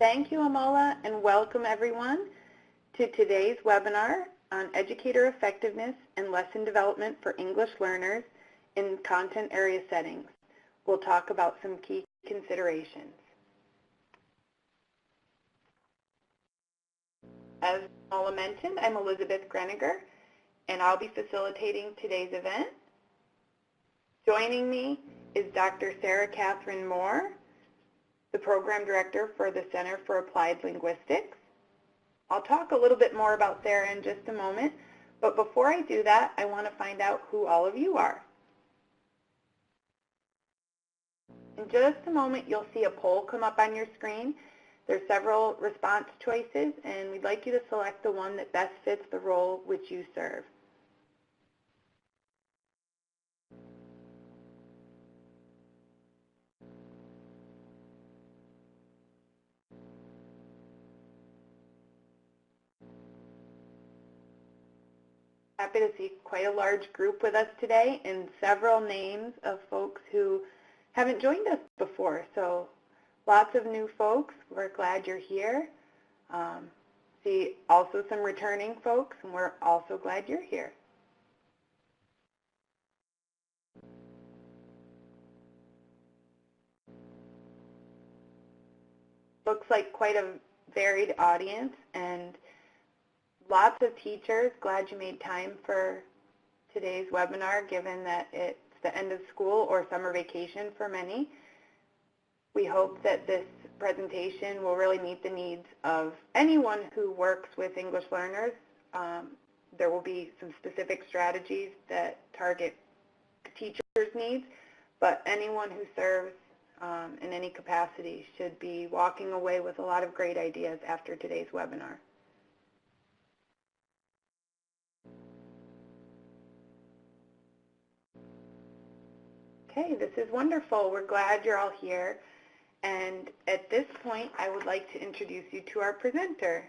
Thank you, Amala, and welcome everyone to today's webinar on educator effectiveness and lesson development for English learners in content area settings. We'll talk about some key considerations. As Amala mentioned, I'm Elizabeth Greniger, and I'll be facilitating today's event. Joining me is Dr. Sarah Catherine Moore, the Program Director for the Center for Applied Linguistics. I'll talk a little bit more about Sarah in just a moment, but before I do that, I want to find out who all of you are. In just a moment, you'll see a poll come up on your screen. There's several response choices, and we'd like you to select the one that best fits the role which you serve. Happy to see quite a large group with us today and several names of folks who haven't joined us before. So lots of new folks. We're glad you're here. See also some returning folks, and we're also glad you're here. Looks like quite a varied audience, and lots of teachers. Glad you made time for today's webinar, given that it's the end of school or summer vacation for many. We hope that this presentation will really meet the needs of anyone who works with English learners. There will be some specific strategies that target teachers' needs, but anyone who serves in any capacity should be walking away with a lot of great ideas after today's webinar. Okay, this is wonderful. We're glad you're all here. And at this point, I would like to introduce you to our presenter.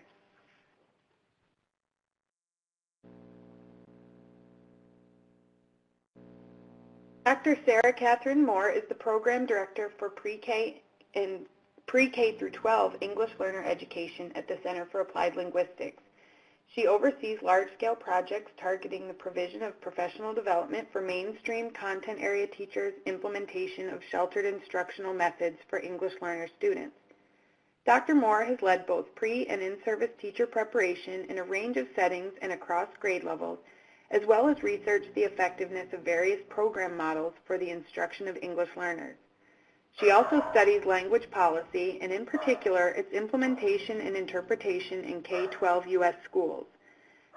Dr. Sarah Catherine Moore is the Program Director for Pre-K through 12 English Learner Education at the Center for Applied Linguistics. She oversees large-scale projects targeting the provision of professional development for mainstream content area teachers' implementation of sheltered instructional methods for English learner students. Dr. Moore has led both pre- and in-service teacher preparation in a range of settings and across grade levels, as well as researched the effectiveness of various program models for the instruction of English learners. She also studies language policy, and in particular, its implementation and interpretation in K-12 U.S. schools.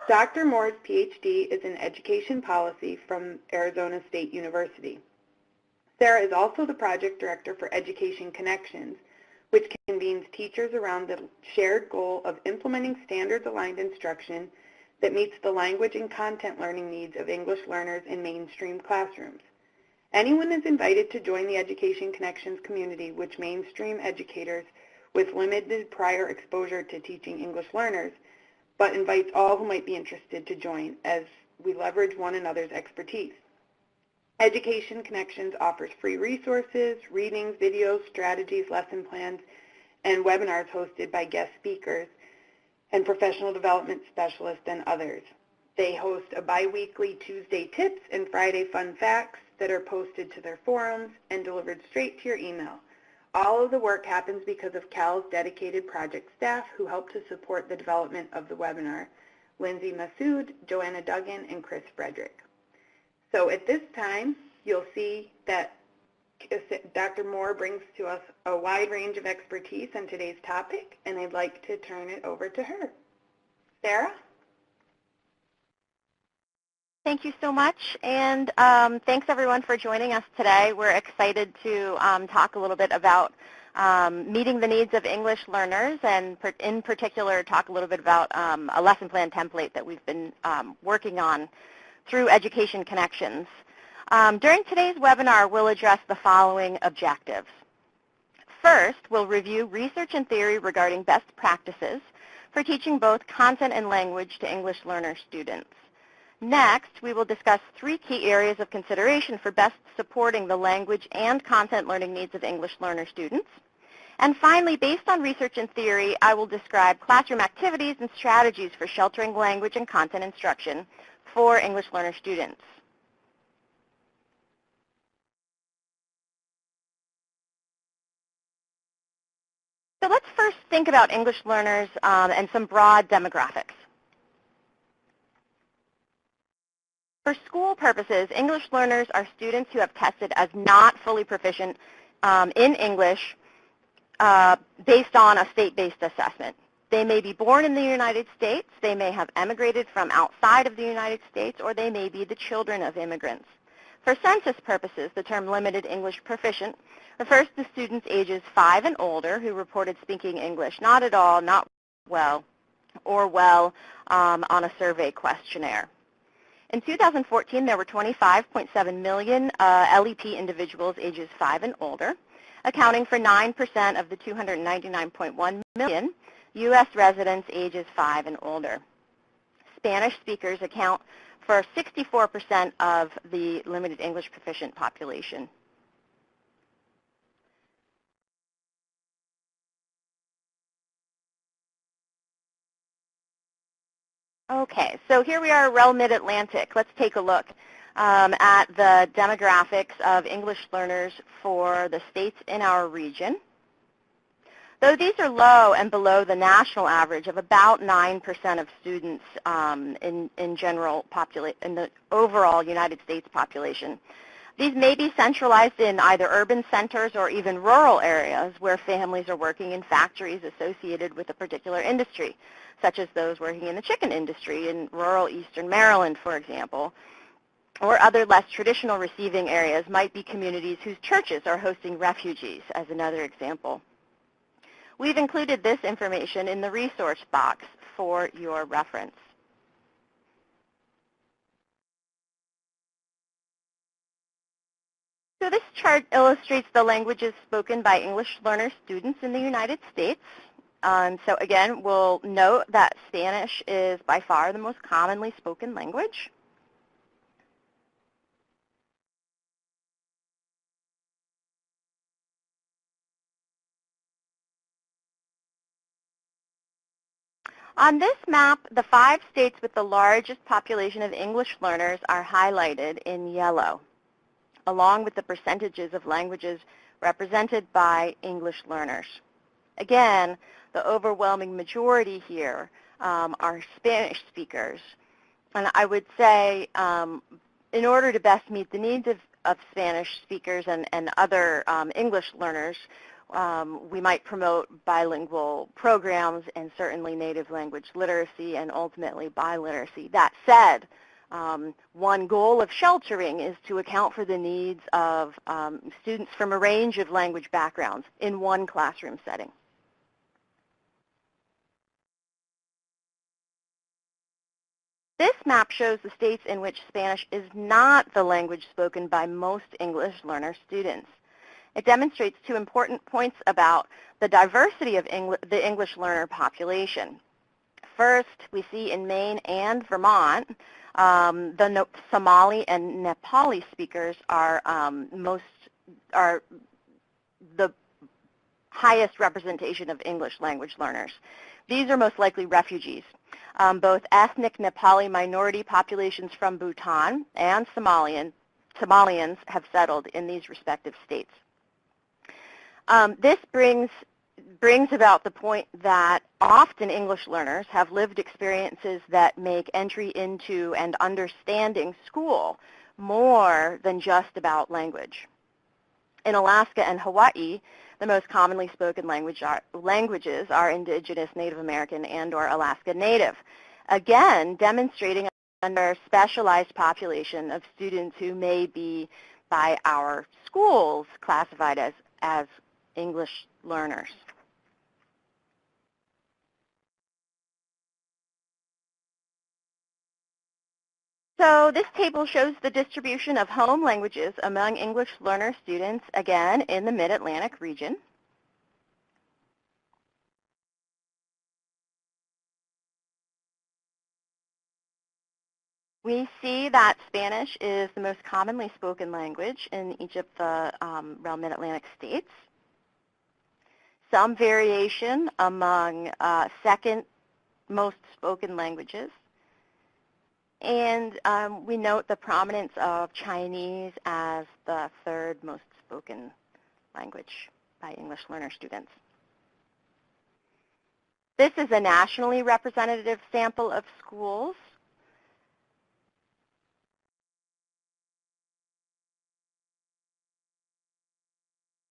Dr. Moore's PhD is in education policy from Arizona State University. Sarah is also the project director for Education Connections, which convenes teachers around the shared goal of implementing standards-aligned instruction that meets the language and content learning needs of English learners in mainstream classrooms. Anyone is invited to join the Education Connections community, which mainstream educators with limited prior exposure to teaching English learners, but invites all who might be interested to join as we leverage one another's expertise. Education Connections offers free resources, readings, videos, strategies, lesson plans, and webinars hosted by guest speakers and professional development specialists and others. They host a bi-weekly Tuesday tips and Friday fun facts that are posted to their forums and delivered straight to your email. All of the work happens because of CAL's dedicated project staff who help to support the development of the webinar, Lindsay Massoud, Joanna Duggan, and Chris Frederick. So at this time, you'll see that Dr. Moore brings to us a wide range of expertise on today's topic, and I'd like to turn it over to her. Sarah? Thank you so much, and thanks everyone for joining us today. We're excited to talk a little bit about meeting the needs of English learners, and in particular talk a little bit about a lesson plan template that we've been working on through Education Connections. During today's webinar, we'll address the following objectives. First, we'll review research and theory regarding best practices for teaching both content and language to English learner students. Next, we will discuss 3 key areas of consideration for best supporting the language and content learning needs of English learner students. And finally, based on research and theory, I will describe classroom activities and strategies for sheltering language and content instruction for English learner students. So let's first think about English learners and some broad demographics. For school purposes, English learners are students who have tested as not fully proficient in English based on a state-based assessment. They may be born in the United States, they may have emigrated from outside of the United States, or they may be the children of immigrants. For census purposes, the term limited English proficient refers to students ages 5 and older who reported speaking English not at all, not well, or well on a survey questionnaire. In 2014, there were 25.7 million LEP individuals ages 5 and older, accounting for 9% of the 299.1 million U.S. residents ages 5 and older. Spanish speakers account for 64% of the limited English proficient population. Okay, so here we are, realm mid-Atlantic. Let's take a look at the demographics of English learners for the states in our region. Though these are low and below the national average of about 9% of students in the overall United States population, these may be centralized in either urban centers or even rural areas where families are working in factories associated with a particular industry, such as those working in the chicken industry in rural eastern Maryland, for example. Or other less traditional receiving areas might be communities whose churches are hosting refugees, as another example. We've included this information in the resource box for your reference. So this chart illustrates the languages spoken by English learner students in the United States. So again, we'll note that Spanish is by far the most commonly spoken language. On this map, the 5 states with the largest population of English learners are highlighted in yellow, along with the percentages of languages represented by English learners. Again, the overwhelming majority here are Spanish speakers. And I would say in order to best meet the needs of Spanish speakers and other English learners, we might promote bilingual programs and certainly native language literacy and ultimately biliteracy. That said, one goal of sheltering is to account for the needs of students from a range of language backgrounds in one classroom setting. This map shows the states in which Spanish is not the language spoken by most English learner students. It demonstrates 2 important points about the diversity of the English learner population. First, we see in Maine and Vermont, the Somali and Nepali speakers are the highest representation of English language learners. These are most likely refugees. Both ethnic Nepali minority populations from Bhutan and Somalians have settled in these respective states. This brings about the point that often English learners have lived experiences that make entry into and understanding school more than just about language. In Alaska and Hawaii, the most commonly spoken languages are Indigenous Native American and/or Alaska Native, again demonstrating a specialized population of students who may be by our schools classified as English learners. So this table shows the distribution of home languages among English learner students, again, in the Mid-Atlantic region. We see that Spanish is the most commonly spoken language in each of the realm Mid-Atlantic states. some variation among second most spoken languages. And we note the prominence of Chinese as the third most spoken language by English learner students. This is a nationally representative sample of schools.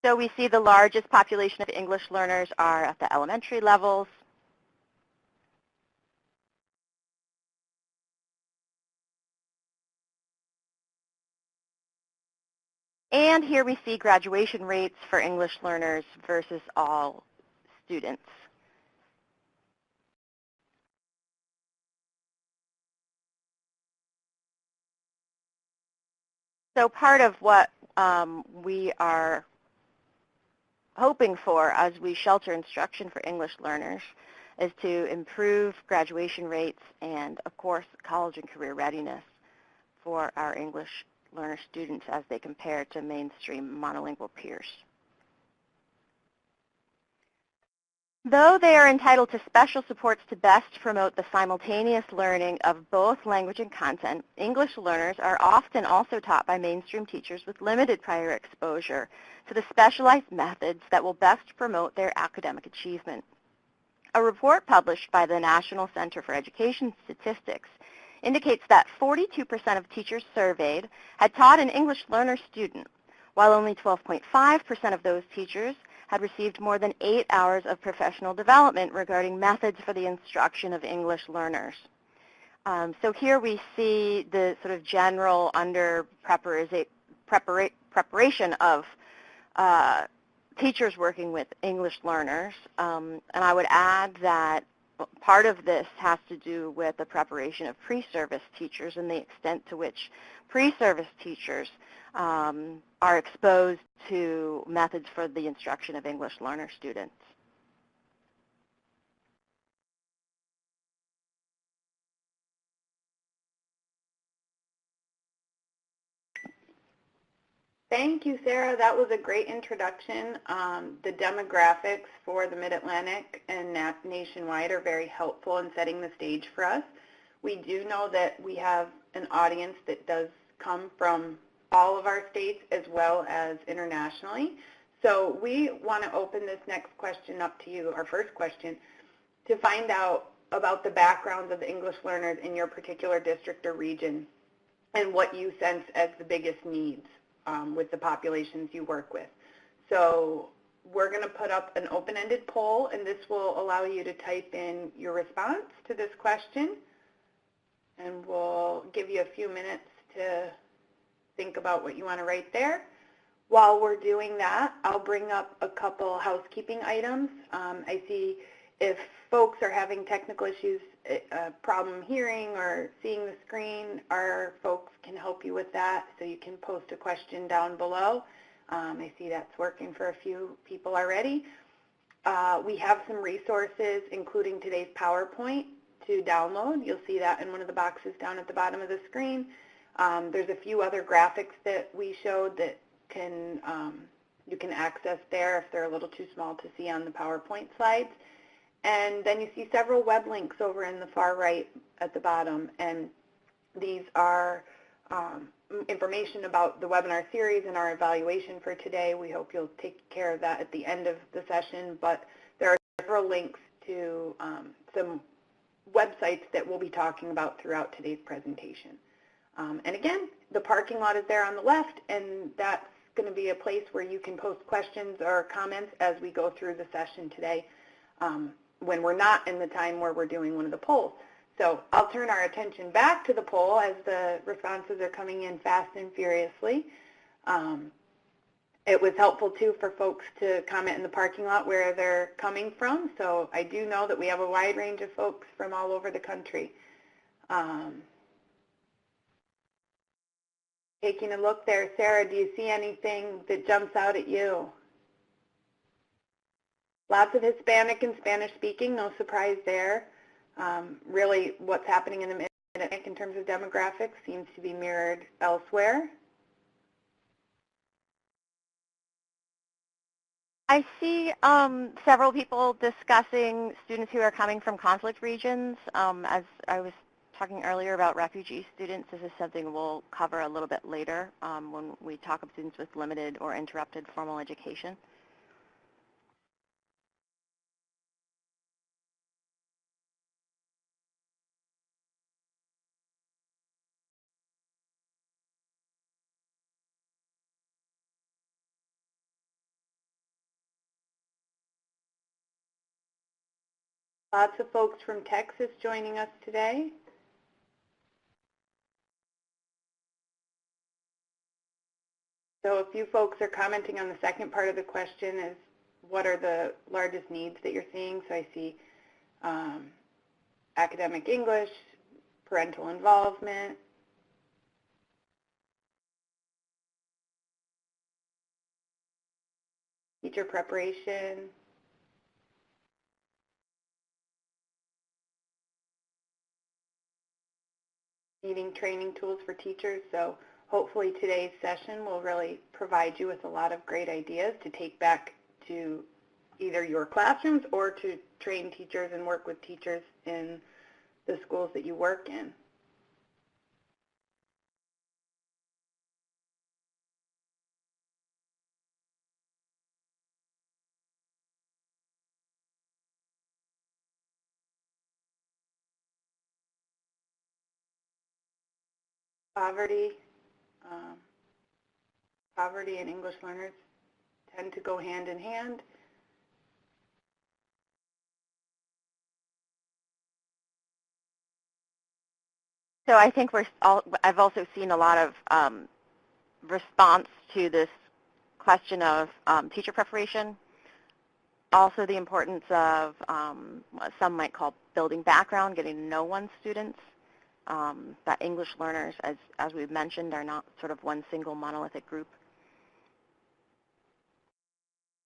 So we see the largest population of English learners are at the elementary levels. And here we see graduation rates for English learners versus all students. So part of what we are hoping for as we shelter instruction for English learners is to improve graduation rates and, of course, college and career readiness for our English learner students as they compare to mainstream monolingual peers. Though they are entitled to special supports to best promote the simultaneous learning of both language and content, English learners are often also taught by mainstream teachers with limited prior exposure to the specialized methods that will best promote their academic achievement. A report published by the National Center for Education Statistics indicates that 42% of teachers surveyed had taught an English learner student, while only 12.5% of those teachers had received more than 8 hours of professional development regarding methods for the instruction of English learners. So here we see the sort of general preparation of teachers working with English learners. And I would add that part of this has to do with the preparation of pre-service teachers and the extent to which pre-service teachers are exposed to methods for the instruction of English learner students. Thank you, Sarah. That was a great introduction. The demographics for the Mid-Atlantic and nationwide are very helpful in setting the stage for us. We do know that we have an audience that does come from all of our states as well as internationally. So we want to open this next question up to you, our first question, to find out about the backgrounds of the English learners in your particular district or region and what you sense as the biggest needs with the populations you work with. So we're going to put up an open-ended poll, and this will allow you to type in your response to this question, and we'll give you a few minutes to think about what you want to write there. While we're doing that, I'll bring up a couple housekeeping items. I see if folks are having technical issues, a problem hearing or seeing the screen, our folks can help you with that, so you can post a question down below. I see that's working for a few people already. We have some resources, including today's PowerPoint, to download. You'll see that in one of the boxes down at the bottom of the screen. There's a few other graphics that we showed that you can access there if they're a little too small to see on the PowerPoint slides. And then you see several web links over in the far right at the bottom, and these are information about the webinar series and our evaluation for today. We hope you'll take care of that at the end of the session, but there are several links to some websites that we'll be talking about throughout today's presentation. And again, the parking lot is there on the left, and that's going to be a place where you can post questions or comments as we go through the session today when we're not in the time where we're doing one of the polls. So I'll turn our attention back to the poll as the responses are coming in fast and furiously. It was helpful, too, for folks to comment in the parking lot where they're coming from. So I do know that we have a wide range of folks from all over the country. Taking a look there, Sarah, do you see anything that jumps out at you? Lots of Hispanic and Spanish speaking, no surprise there. Really what's happening in the Mid-Atlantic in terms of demographics seems to be mirrored elsewhere. I see several people discussing students who are coming from conflict regions. As I was talking earlier about refugee students, this is something we'll cover a little bit later when we talk about students with limited or interrupted formal education. Lots of folks from Texas joining us today. So a few folks are commenting on the second part of the question is what are the largest needs that you're seeing? So I see academic English, parental involvement, teacher preparation, needing training tools for teachers. So hopefully today's session will really provide you with a lot of great ideas to take back to either your classrooms or to train teachers and work with teachers in the schools that you work in. Poverty, poverty and English learners tend to go hand in hand. So I think I've also seen a lot of response to this question of teacher preparation. Also the importance of what some might call building background, getting to know one's students. That English learners, as we've mentioned, are not sort of one single monolithic group.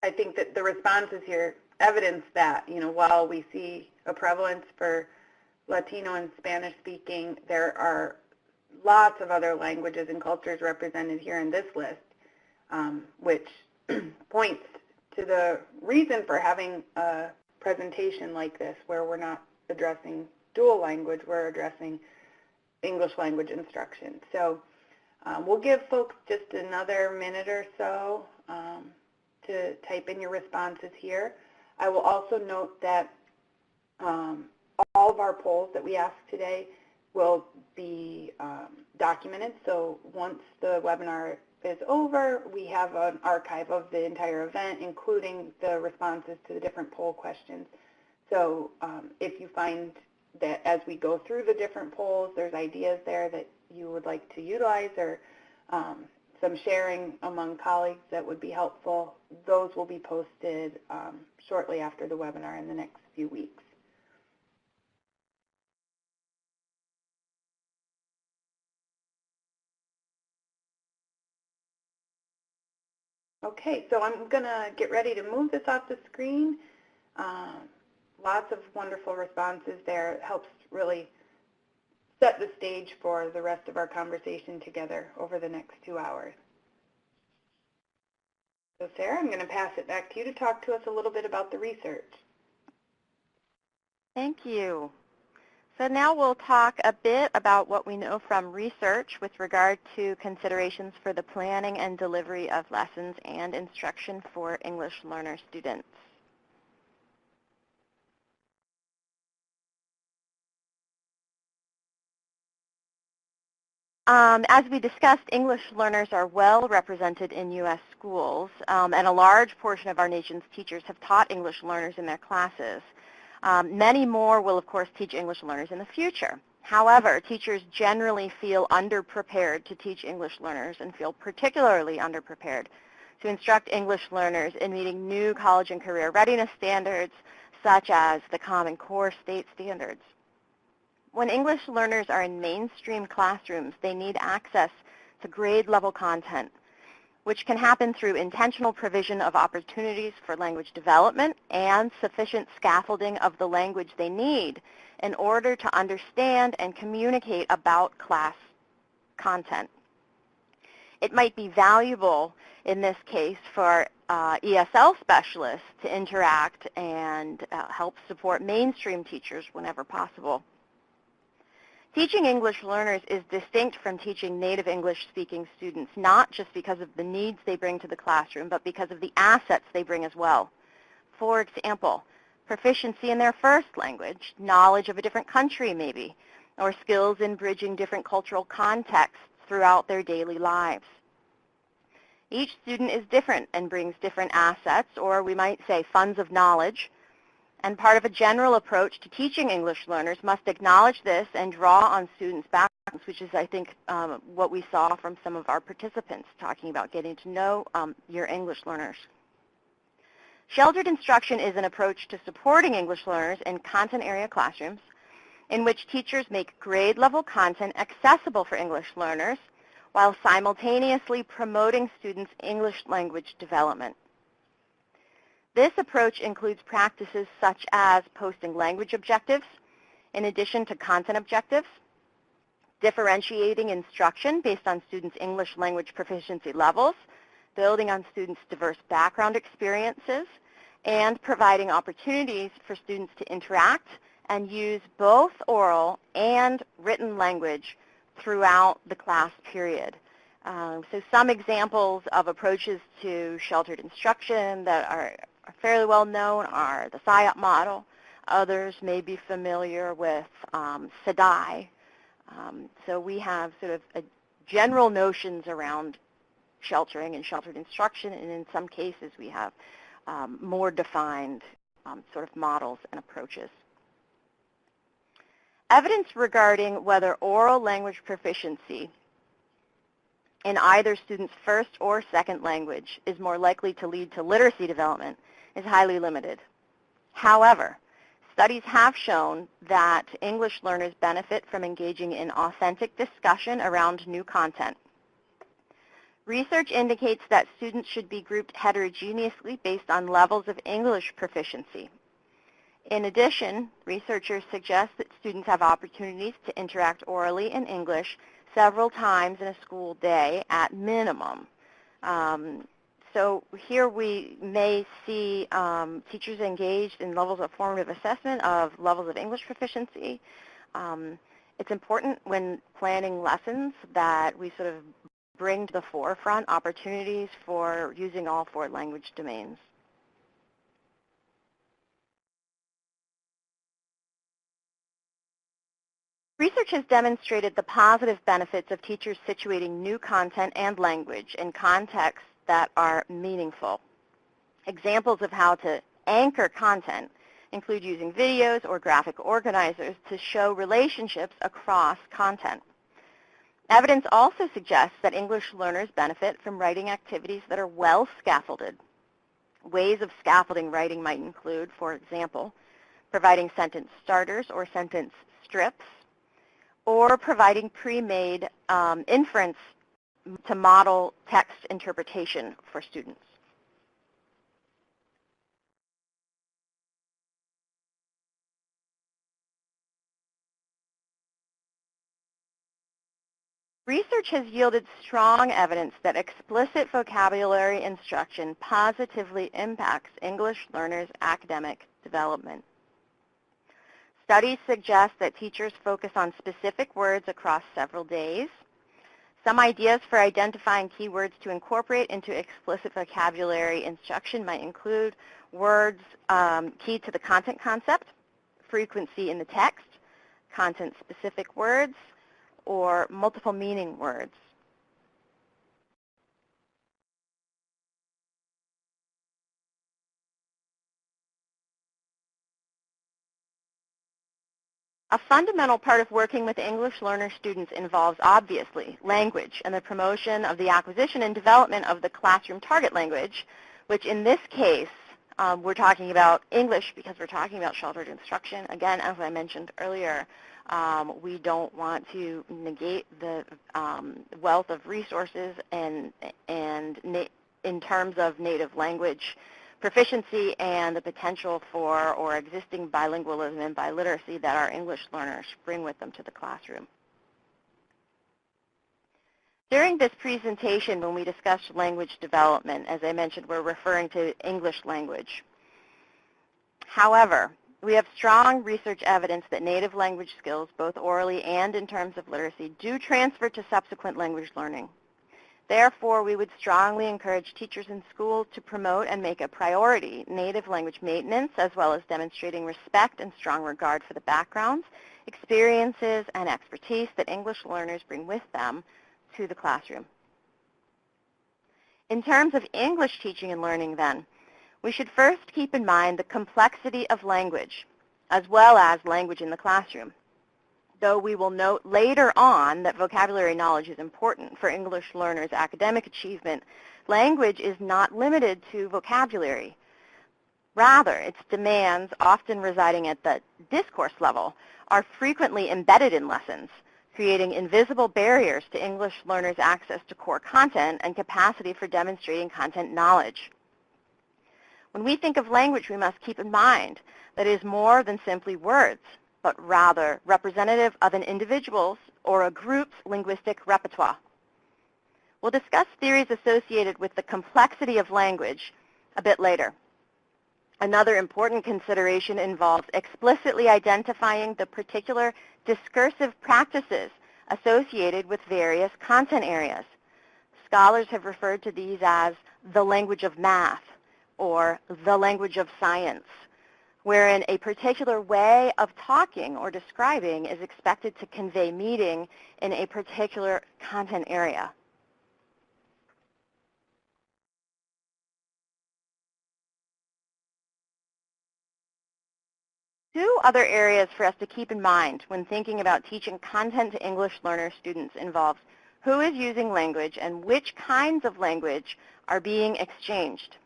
I think that the responses here evidence that, while we see a prevalence for Latino and Spanish speaking, there are lots of other languages and cultures represented here in this list, which points to the reason for having a presentation like this where we're not addressing dual language, we're addressing English language instruction. So we'll give folks just another minute or so to type in your responses here. I will also note that all of our polls that we ask today will be documented. So once the webinar is over, we have an archive of the entire event, including the responses to the different poll questions. So if you find that as we go through the different polls, there's ideas there that you would like to utilize or some sharing among colleagues that would be helpful, those will be posted shortly after the webinar in the next few weeks. Okay, so I'm going to get ready to move this off the screen. Lots of wonderful responses there. It helps really set the stage for the rest of our conversation together over the next 2 hours. So Sarah, I'm going to pass it back to you to talk to us a little bit about the research. Thank you. So now we'll talk a bit about what we know from research with regard to considerations for the planning and delivery of lessons and instruction for English learner students. As we discussed, English learners are well represented in U.S. schools, and a large portion of our nation's teachers have taught English learners in their classes. Many more will, of course, teach English learners in the future. However, teachers generally feel underprepared to teach English learners and feel particularly underprepared to instruct English learners in meeting new college and career readiness standards, such as the Common Core state standards. When English learners are in mainstream classrooms, they need access to grade-level content, which can happen through intentional provision of opportunities for language development and sufficient scaffolding of the language they need in order to understand and communicate about class content. It might be valuable in this case for ESL specialists to interact and help support mainstream teachers whenever possible. Teaching English learners is distinct from teaching native English-speaking students, not just because of the needs they bring to the classroom, but because of the assets they bring as well. For example, proficiency in their first language, knowledge of a different country maybe, or skills in bridging different cultural contexts throughout their daily lives. Each student is different and brings different assets, or we might say funds of knowledge, and part of a general approach to teaching English learners must acknowledge this and draw on students' backgrounds, which is, I think, what we saw from some of our participants talking about getting to know your English learners. Sheltered instruction is an approach to supporting English learners in content area classrooms in which teachers make grade-level content accessible for English learners while simultaneously promoting students' English language development. This approach includes practices such as posting language objectives in addition to content objectives, differentiating instruction based on students' English language proficiency levels, building on students' diverse background experiences, and providing opportunities for students to interact and use both oral and written language throughout the class period. So some examples of approaches to sheltered instruction that are fairly well known are the SIOP model. Others may be familiar with SEDI. So we have sort of general notions around sheltering and sheltered instruction, and in some cases we have more defined sort of models and approaches. Evidence regarding whether oral language proficiency in either student's first or second language is more likely to lead to literacy development is highly limited. However, studies have shown that English learners benefit from engaging in authentic discussion around new content. Research indicates that students should be grouped heterogeneously based on levels of English proficiency. In addition, researchers suggest that students have opportunities to interact orally in English several times in a school day at minimum. So here we may see teachers engaged in levels of formative assessment of levels of English proficiency. It's important when planning lessons that we sort of bring to the forefront opportunities for using all four language domains. Research has demonstrated the positive benefits of teachers situating new content and language in contexts that are meaningful. Examples of how to anchor content include using videos or graphic organizers to show relationships across content. Evidence also suggests that English learners benefit from writing activities that are well scaffolded. Ways of scaffolding writing might include, for example, providing sentence starters or sentence strips, or providing pre-made inference to model text interpretation for students. Research has yielded strong evidence that explicit vocabulary instruction positively impacts English learners' academic development. Studies suggest that teachers focus on specific words across several days. Some ideas for identifying keywords to incorporate into explicit vocabulary instruction might include words key to the content concept, frequency in the text, content-specific words, or multiple meaning words. A fundamental part of working with English learner students involves, obviously, language and the promotion of the acquisition and development of the classroom target language, which in this case, we're talking about English because we're talking about sheltered instruction. Again, as I mentioned earlier, we don't want to negate the wealth of resources and in terms of native language proficiency and the potential for or existing bilingualism and biliteracy that our English learners bring with them to the classroom. During this presentation, when we discussed language development, as I mentioned, we're referring to English language. However, we have strong research evidence that native language skills, both orally and in terms of literacy, do transfer to subsequent language learning. Therefore, we would strongly encourage teachers in schools to promote and make a priority native language maintenance, as well as demonstrating respect and strong regard for the backgrounds, experiences, and expertise that English learners bring with them to the classroom. In terms of English teaching and learning, then, we should first keep in mind the complexity of language, as well as language in the classroom. Though we will note later on that vocabulary knowledge is important for English learners' academic achievement, language is not limited to vocabulary. Rather, its demands, often residing at the discourse level, are frequently embedded in lessons, creating invisible barriers to English learners' access to core content and capacity for demonstrating content knowledge. When we think of language, we must keep in mind that it is more than simply words, but rather representative of an individual's or a group's linguistic repertoire. We'll discuss theories associated with the complexity of language a bit later. Another important consideration involves explicitly identifying the particular discursive practices associated with various content areas. Scholars have referred to these as the language of math or the language of science, wherein a particular way of talking or describing is expected to convey meaning in a particular content area. Two other areas for us to keep in mind when thinking about teaching content to English learner students involves who is using language and which kinds of language are being exchanged.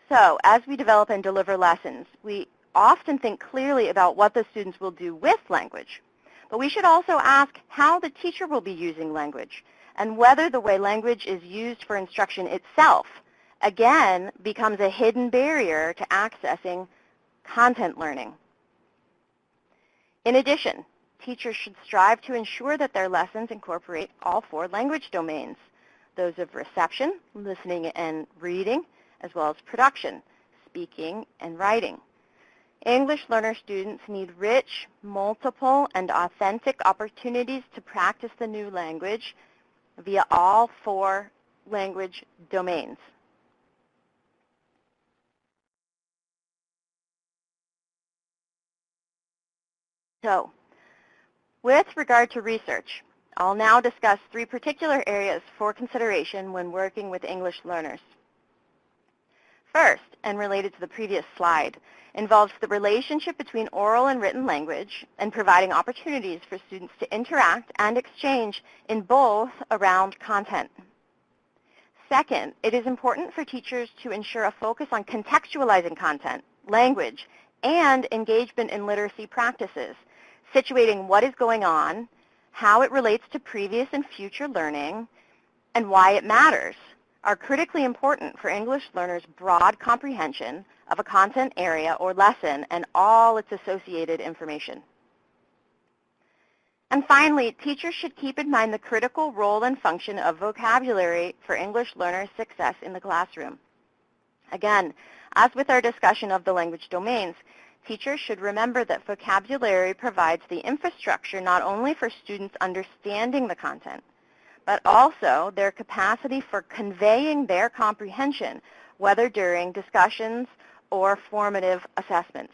So, as we develop and deliver lessons, we often think clearly about what the students will do with language. But we should also ask how the teacher will be using language and whether the way language is used for instruction itself, again, becomes a hidden barrier to accessing content learning. In addition, teachers should strive to ensure that their lessons incorporate all four language domains, those of reception, listening and reading, as well as production, speaking and writing. English learner students need rich, multiple, and authentic opportunities to practice the new language via all four language domains. So, with regard to research, I'll now discuss three particular areas for consideration when working with English learners. First, and related to the previous slide, involves the relationship between oral and written language and providing opportunities for students to interact and exchange in both around content. Second, it is important for teachers to ensure a focus on contextualizing content, language, and engagement in literacy practices, situating what is going on, how it relates to previous and future learning, and why it matters, are critically important for English learners' broad comprehension of a content area or lesson and all its associated information. And finally, teachers should keep in mind the critical role and function of vocabulary for English learners' success in the classroom. Again, as with our discussion of the language domains, teachers should remember that vocabulary provides the infrastructure not only for students understanding the content, but also their capacity for conveying their comprehension, whether during discussions or formative assessments.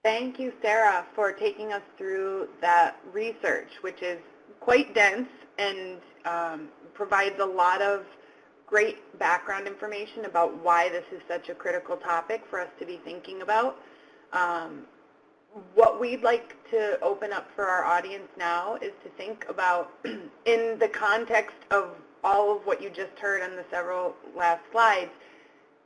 Thank you, Sarah, for taking us through that research, which is quite dense and provides a lot of great background information about why this is such a critical topic for us to be thinking about. What we'd like to open up for our audience now is to think about, in the context of all of what you just heard on the several last slides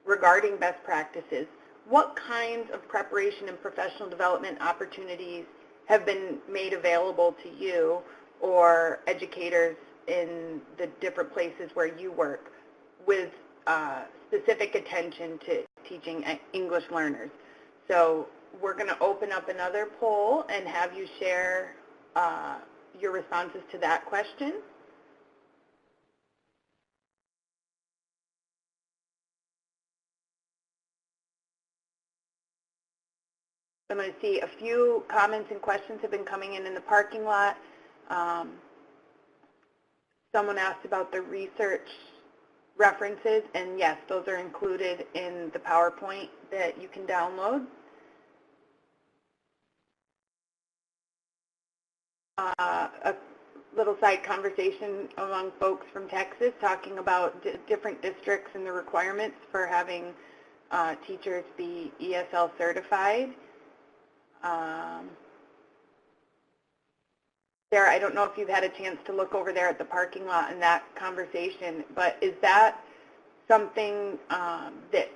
regarding best practices, what kinds of preparation and professional development opportunities have been made available to you or educators in the different places where you work with specific attention to teaching English learners. So we're going to open up another poll and have you share your responses to that question. I'm going to see a few comments and questions have been coming in the parking lot. Someone asked about the research references, and yes, those are included in the PowerPoint that you can download. A little side conversation among folks from Texas talking about different districts and the requirements for having teachers be ESL certified. Sarah, I don't know if you've had a chance to look over there at the parking lot in that conversation, but is that something that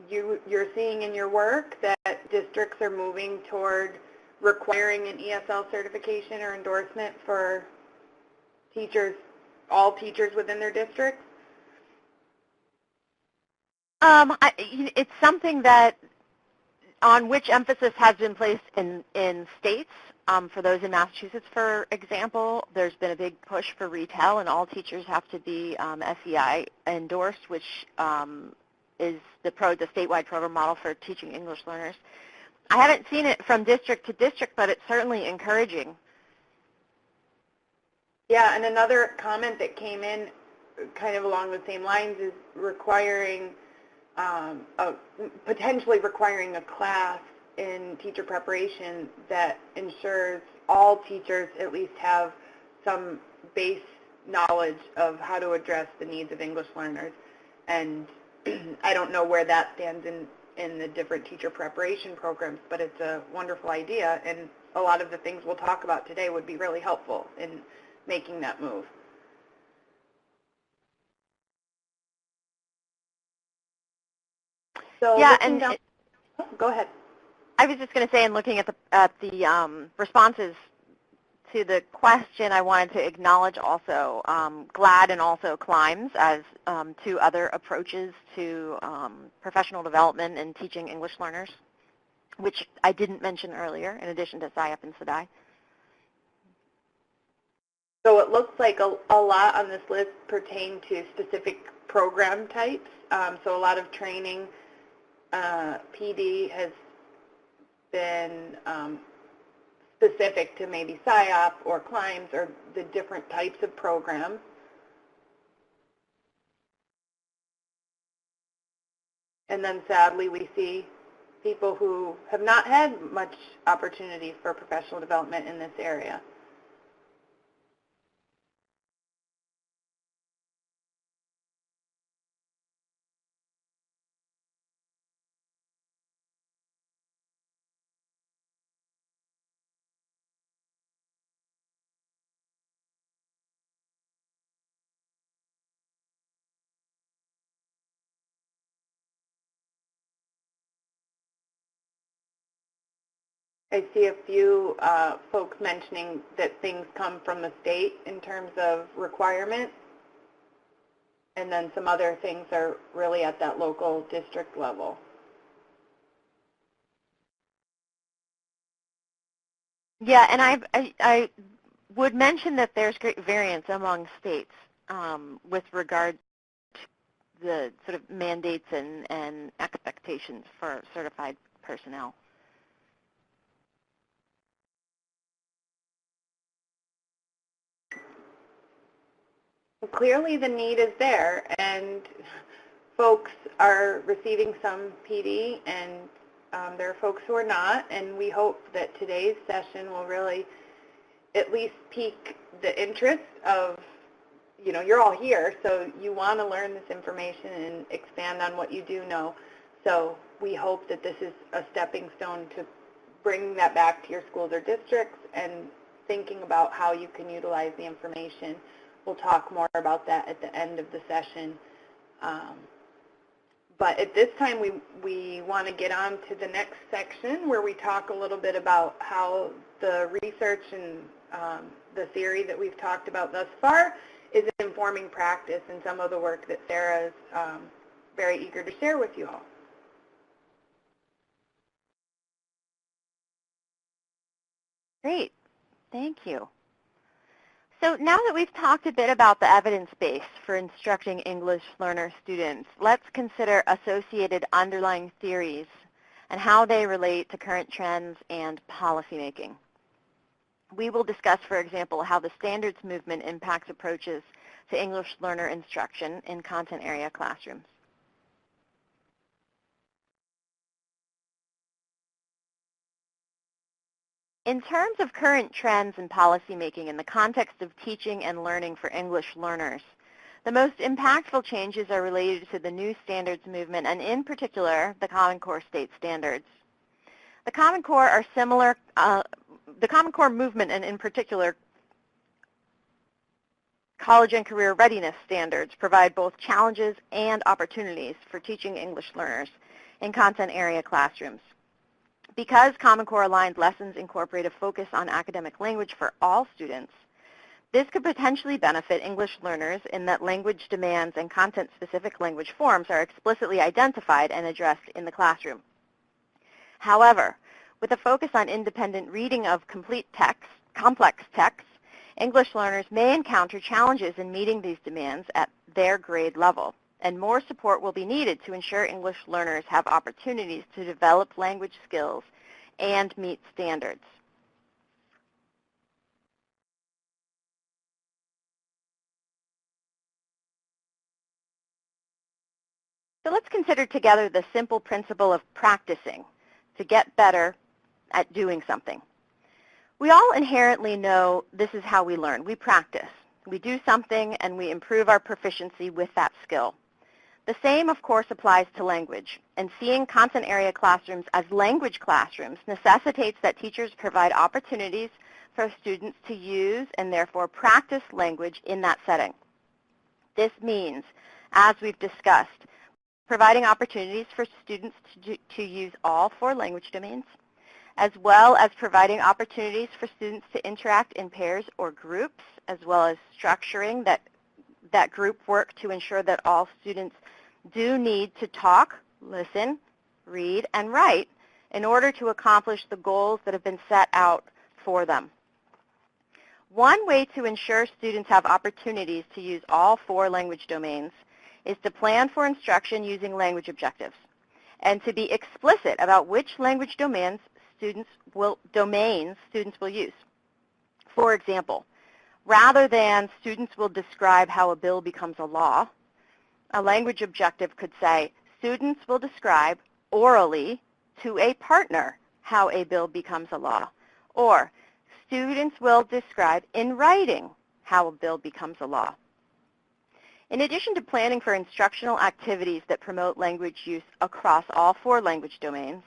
you're seeing in your work, that districts are moving toward requiring an ESL certification or endorsement for teachers, all teachers within their districts? It's something that on which emphasis has been placed in states. For those in Massachusetts, for example, there's been a big push for retail, and all teachers have to be SEI endorsed, which is the statewide program model for teaching English learners. I haven't seen it from district to district, but it's certainly encouraging. Yeah, and another comment that came in kind of along the same lines is requiring, potentially requiring a class in teacher preparation that ensures all teachers at least have some base knowledge of how to address the needs of English learners. And I don't know where that stands in the different teacher preparation programs, but it's a wonderful idea, and a lot of the things we'll talk about today would be really helpful in making that move. So yeah, go ahead. I was just going to say, in looking at the responses to the question, I wanted to acknowledge also GLAD and also CLIMBS as two other approaches to professional development and teaching English learners, which I didn't mention earlier, in addition to SIAP and SEDI. So it looks like a lot on this list pertain to specific program types. So a lot of training, PD has been specific to maybe SIAP or CLIMBS or the different types of programs. And then sadly we see people who have not had much opportunity for professional development in this area. I see a few folks mentioning that things come from the state in terms of requirements, and then some other things are really at that local district level. Yeah, and I would mention that there's great variance among states with regard to the sort of mandates and expectations for certified personnel. Clearly the need is there, and folks are receiving some PD, and there are folks who are not, and we hope that today's session will really at least pique the interest of, you know, you're all here, so you want to learn this information and expand on what you do know. So we hope that this is a stepping stone to bring that back to your schools or districts and thinking about how you can utilize the information. We'll talk more about that at the end of the session. But at this time, we want to get on to the next section where we talk a little bit about how the research and the theory that we've talked about thus far is informing practice and some of the work that Sarah's very eager to share with you all. Great. Thank you. So now that we've talked a bit about the evidence base for instructing English learner students, let's consider associated underlying theories and how they relate to current trends and policymaking. We will discuss, for example, how the standards movement impacts approaches to English learner instruction in content area classrooms. In terms of current trends and policymaking in the context of teaching and learning for English learners, the most impactful changes are related to the new standards movement and in particular the Common Core state standards. The Common Core are similar, the Common Core movement and in particular college and career readiness standards provide both challenges and opportunities for teaching English learners in content area classrooms. Because Common Core aligned lessons incorporate a focus on academic language for all students, this could potentially benefit English learners in that language demands and content-specific language forms are explicitly identified and addressed in the classroom. However, with a focus on independent reading of complex texts, English learners may encounter challenges in meeting these demands at their grade level, and more support will be needed to ensure English learners have opportunities to develop language skills and meet standards. So let's consider together the simple principle of practicing to get better at doing something. We all inherently know this is how we learn. We practice. We do something and we improve our proficiency with that skill. The same, of course, applies to language, and seeing content area classrooms as language classrooms necessitates that teachers provide opportunities for students to use and therefore practice language in that setting. This means, as we've discussed, providing opportunities for students to use all 4 language domains, as well as providing opportunities for students to interact in pairs or groups, as well as structuring that group work to ensure that all students do need to talk, listen, read, and write in order to accomplish the goals that have been set out for them. One way to ensure students have opportunities to use all 4 language domains is to plan for instruction using language objectives and to be explicit about which language domains students will use. For example, rather than students will describe how a bill becomes a law, a language objective could say, students will describe orally to a partner how a bill becomes a law, or students will describe in writing how a bill becomes a law. In addition to planning for instructional activities that promote language use across all 4 language domains,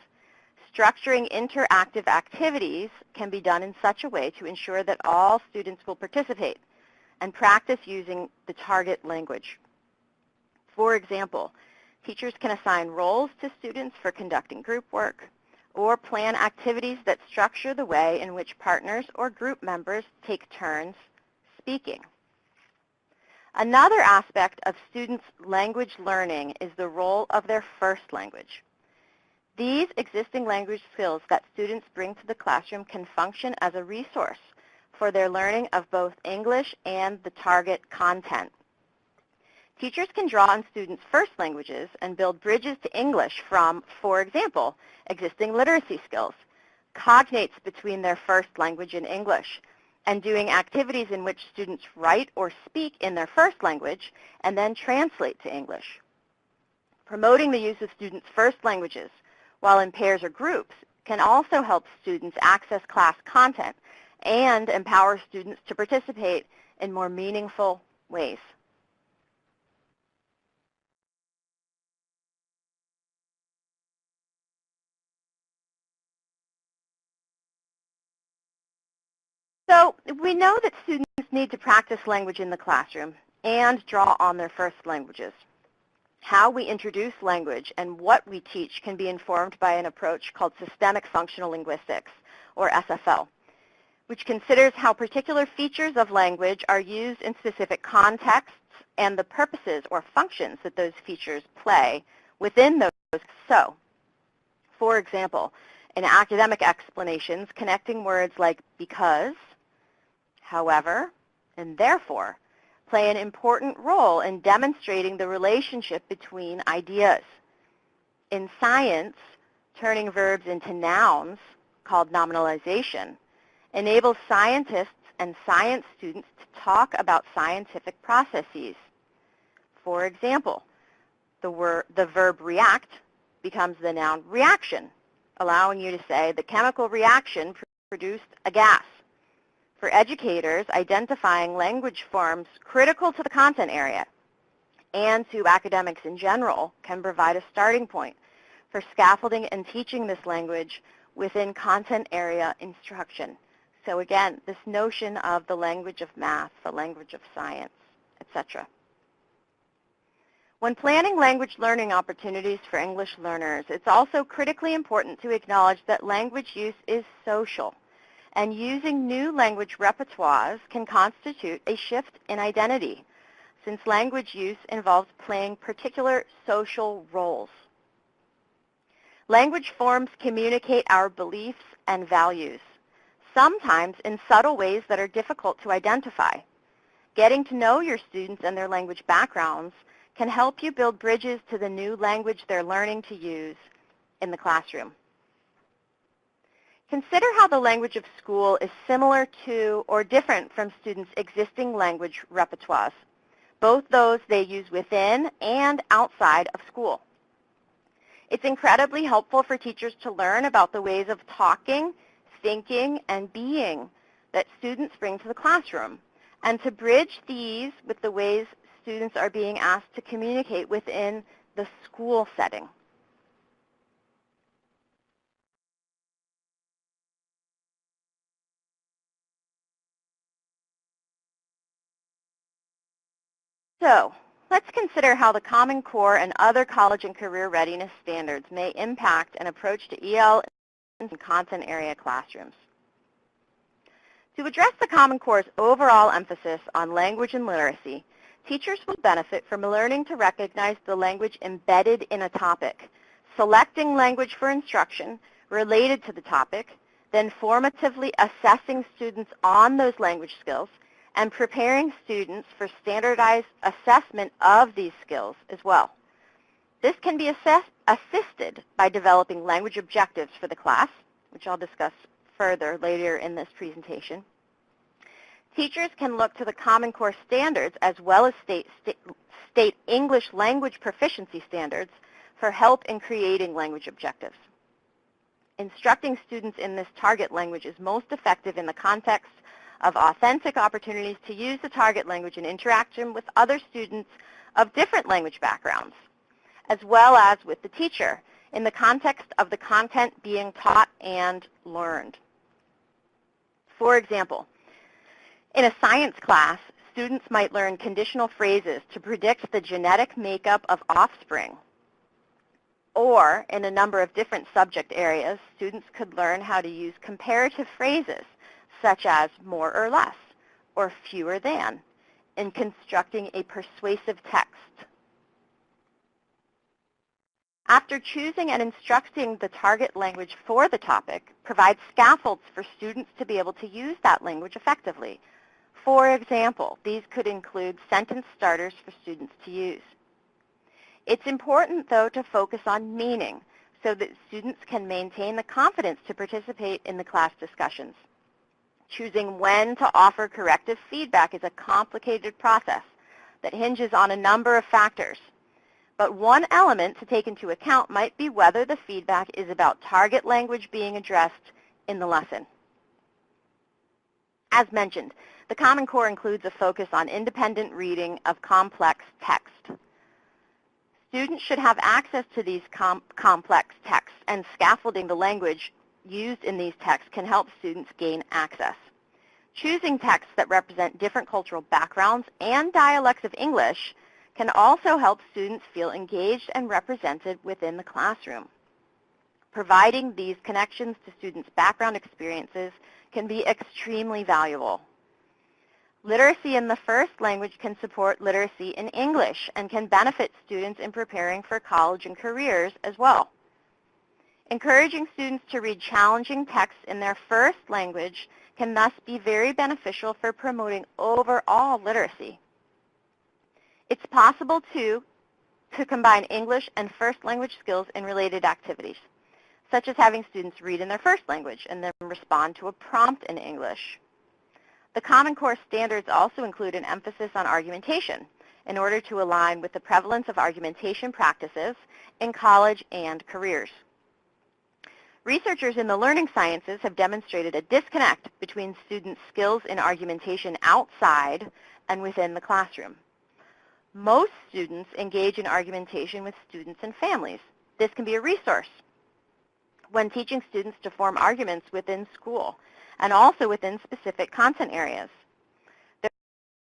structuring interactive activities can be done in such a way to ensure that all students will participate and practice using the target language. For example, teachers can assign roles to students for conducting group work or plan activities that structure the way in which partners or group members take turns speaking. Another aspect of students' language learning is the role of their first language. These existing language skills that students bring to the classroom can function as a resource for their learning of both English and the target content. Teachers can draw on students' first languages and build bridges to English from, for example, existing literacy skills, cognates between their first language and English, and doing activities in which students write or speak in their first language and then translate to English. Promoting the use of students' first languages while in pairs or groups can also help students access class content and empower students to participate in more meaningful ways. So we know that students need to practice language in the classroom and draw on their first languages. How we introduce language and what we teach can be informed by an approach called systemic functional linguistics, or SFL. which considers how particular features of language are used in specific contexts and the purposes or functions that those features play within those. So, for example, in academic explanations, connecting words like because, however, and therefore play an important role in demonstrating the relationship between ideas. In science, turning verbs into nouns, called nominalization, enables scientists and science students to talk about scientific processes. For example, the verb react becomes the noun reaction, allowing you to say the chemical reaction produced a gas. For educators, identifying language forms critical to the content area and to academics in general can provide a starting point for scaffolding and teaching this language within content area instruction. So again, this notion of the language of math, the language of science, etc. When planning language learning opportunities for English learners, it's also critically important to acknowledge that language use is social, and using new language repertoires can constitute a shift in identity, since language use involves playing particular social roles. Language forms communicate our beliefs and values, sometimes in subtle ways that are difficult to identify. Getting to know your students and their language backgrounds can help you build bridges to the new language they're learning to use in the classroom. Consider how the language of school is similar to or different from students' existing language repertoires, both those they use within and outside of school. It's incredibly helpful for teachers to learn about the ways of talking, thinking, and being that students bring to the classroom, and to bridge these with the ways students are being asked to communicate within the school setting. So, let's consider how the Common Core and other college and career readiness standards may impact an approach to EL in content area classrooms. To address the Common Core's overall emphasis on language and literacy, teachers will benefit from learning to recognize the language embedded in a topic, selecting language for instruction related to the topic, then formatively assessing students on those language skills, and preparing students for standardized assessment of these skills as well. This can be assisted by developing language objectives for the class, which I'll discuss further later in this presentation. Teachers can look to the Common Core standards as well as state English language proficiency standards for help in creating language objectives. Instructing students in this target language is most effective in the context of authentic opportunities to use the target language in interaction with other students of different language backgrounds, as well as with the teacher in the context of the content being taught and learned. For example, in a science class, students might learn conditional phrases to predict the genetic makeup of offspring. Or, in a number of different subject areas, students could learn how to use comparative phrases, such as more or less, or fewer than, in constructing a persuasive text. After choosing and instructing the target language for the topic, provide scaffolds for students to be able to use that language effectively. For example, these could include sentence starters for students to use. It's important, though, to focus on meaning so that students can maintain the confidence to participate in the class discussions. Choosing when to offer corrective feedback is a complicated process that hinges on a number of factors. But one element to take into account might be whether the feedback is about target language being addressed in the lesson. As mentioned, the Common Core includes a focus on independent reading of complex text. Students should have access to these complex texts, and scaffolding the language used in these texts can help students gain access. Choosing texts that represent different cultural backgrounds and dialects of English can also help students feel engaged and represented within the classroom. Providing these connections to students' background experiences can be extremely valuable. Literacy in the first language can support literacy in English and can benefit students in preparing for college and careers as well. Encouraging students to read challenging texts in their first language can thus be very beneficial for promoting overall literacy. It's possible, too, to combine English and first language skills in related activities, such as having students read in their first language and then respond to a prompt in English. The Common Core standards also include an emphasis on argumentation in order to align with the prevalence of argumentation practices in college and careers. Researchers in the learning sciences have demonstrated a disconnect between students' skills in argumentation outside and within the classroom. Most students engage in argumentation with students and families. This can be a resource when teaching students to form arguments within school and also within specific content areas. There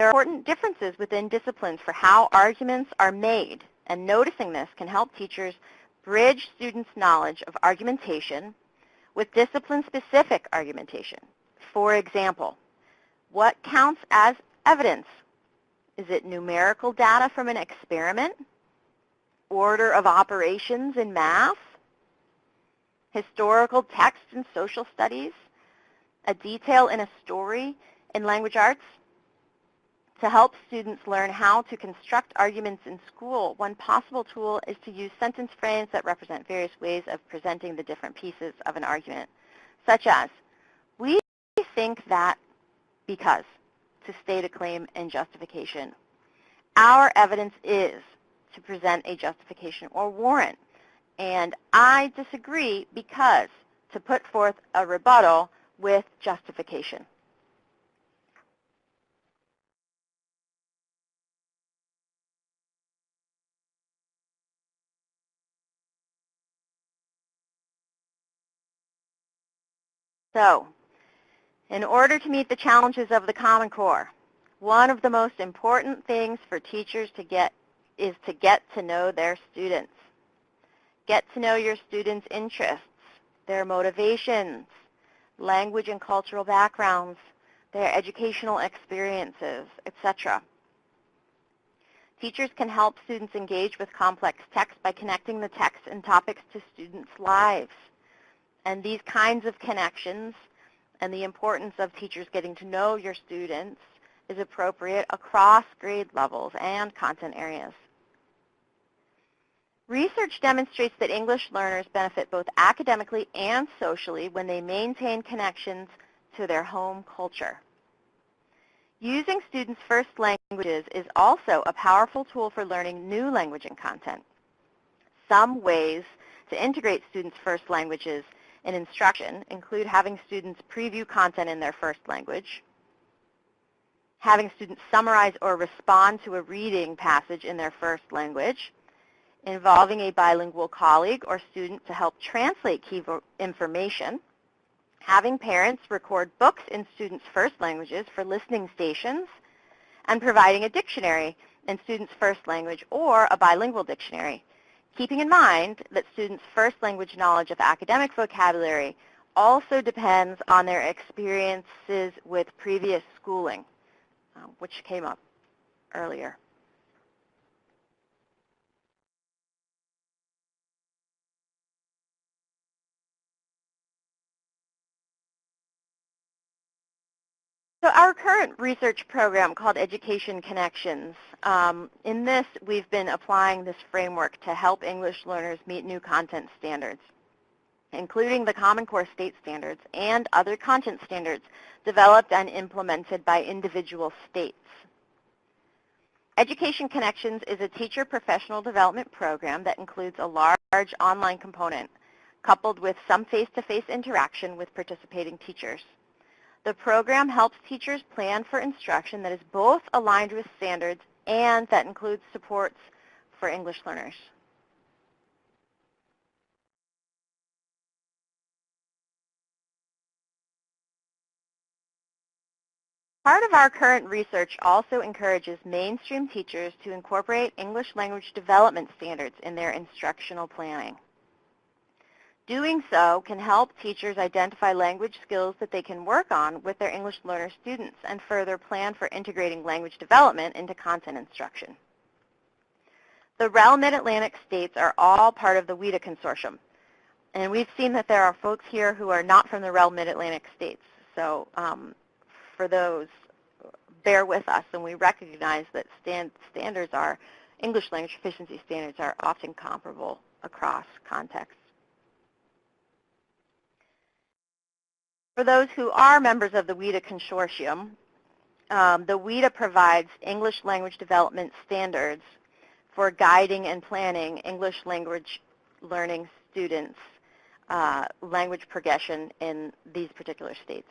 are important differences within disciplines for how arguments are made, and noticing this can help teachers bridge students' knowledge of argumentation with discipline-specific argumentation. For example, what counts as evidence? Is it numerical data from an experiment? Order of operations in math? Historical text in social studies? A detail in a story in language arts? To help students learn how to construct arguments in school, one possible tool is to use sentence frames that represent various ways of presenting the different pieces of an argument, such as, we think that because, to state a claim in justification. Our evidence is, to present a justification or warrant. And I disagree because, to put forth a rebuttal with justification. So, in order to meet the challenges of the Common Core, one of the most important things for teachers to get is to get to know their students. Get to know your students' interests, their motivations, language and cultural backgrounds, their educational experiences, etc. Teachers can help students engage with complex text by connecting the text and topics to students' lives. And these kinds of connections and the importance of teachers getting to know your students is appropriate across grade levels and content areas. Research demonstrates that English learners benefit both academically and socially when they maintain connections to their home culture. Using students' first languages is also a powerful tool for learning new language and content. Some ways to integrate students' first languages in instruction include having students preview content in their first language, having students summarize or respond to a reading passage in their first language, involving a bilingual colleague or student to help translate key information, having parents record books in students' first languages for listening stations, and providing a dictionary in students' first language or a bilingual dictionary, keeping in mind that students' first language knowledge of academic vocabulary also depends on their experiences with previous schooling, which came up earlier. So our current research program called Education Connections, in this we've been applying this framework to help English learners meet new content standards, including the Common Core state standards and other content standards developed and implemented by individual states. Education Connections is a teacher professional development program that includes a large online component coupled with some face-to-face interaction with participating teachers. The program helps teachers plan for instruction that is both aligned with standards and that includes supports for English learners. Part of our current research also encourages mainstream teachers to incorporate English language development standards in their instructional planning. Doing so can help teachers identify language skills that they can work on with their English learner students and further plan for integrating language development into content instruction. The REL Mid-Atlantic states are all part of the WIDA consortium. And we've seen that there are folks here who are not from the REL Mid-Atlantic states. So for those, bear with us, and we recognize that standards are, English language proficiency standards are often comparable across contexts. For those who are members of the WIDA consortium, the WIDA provides English language development standards for guiding and planning English language learning students' language progression in these particular states.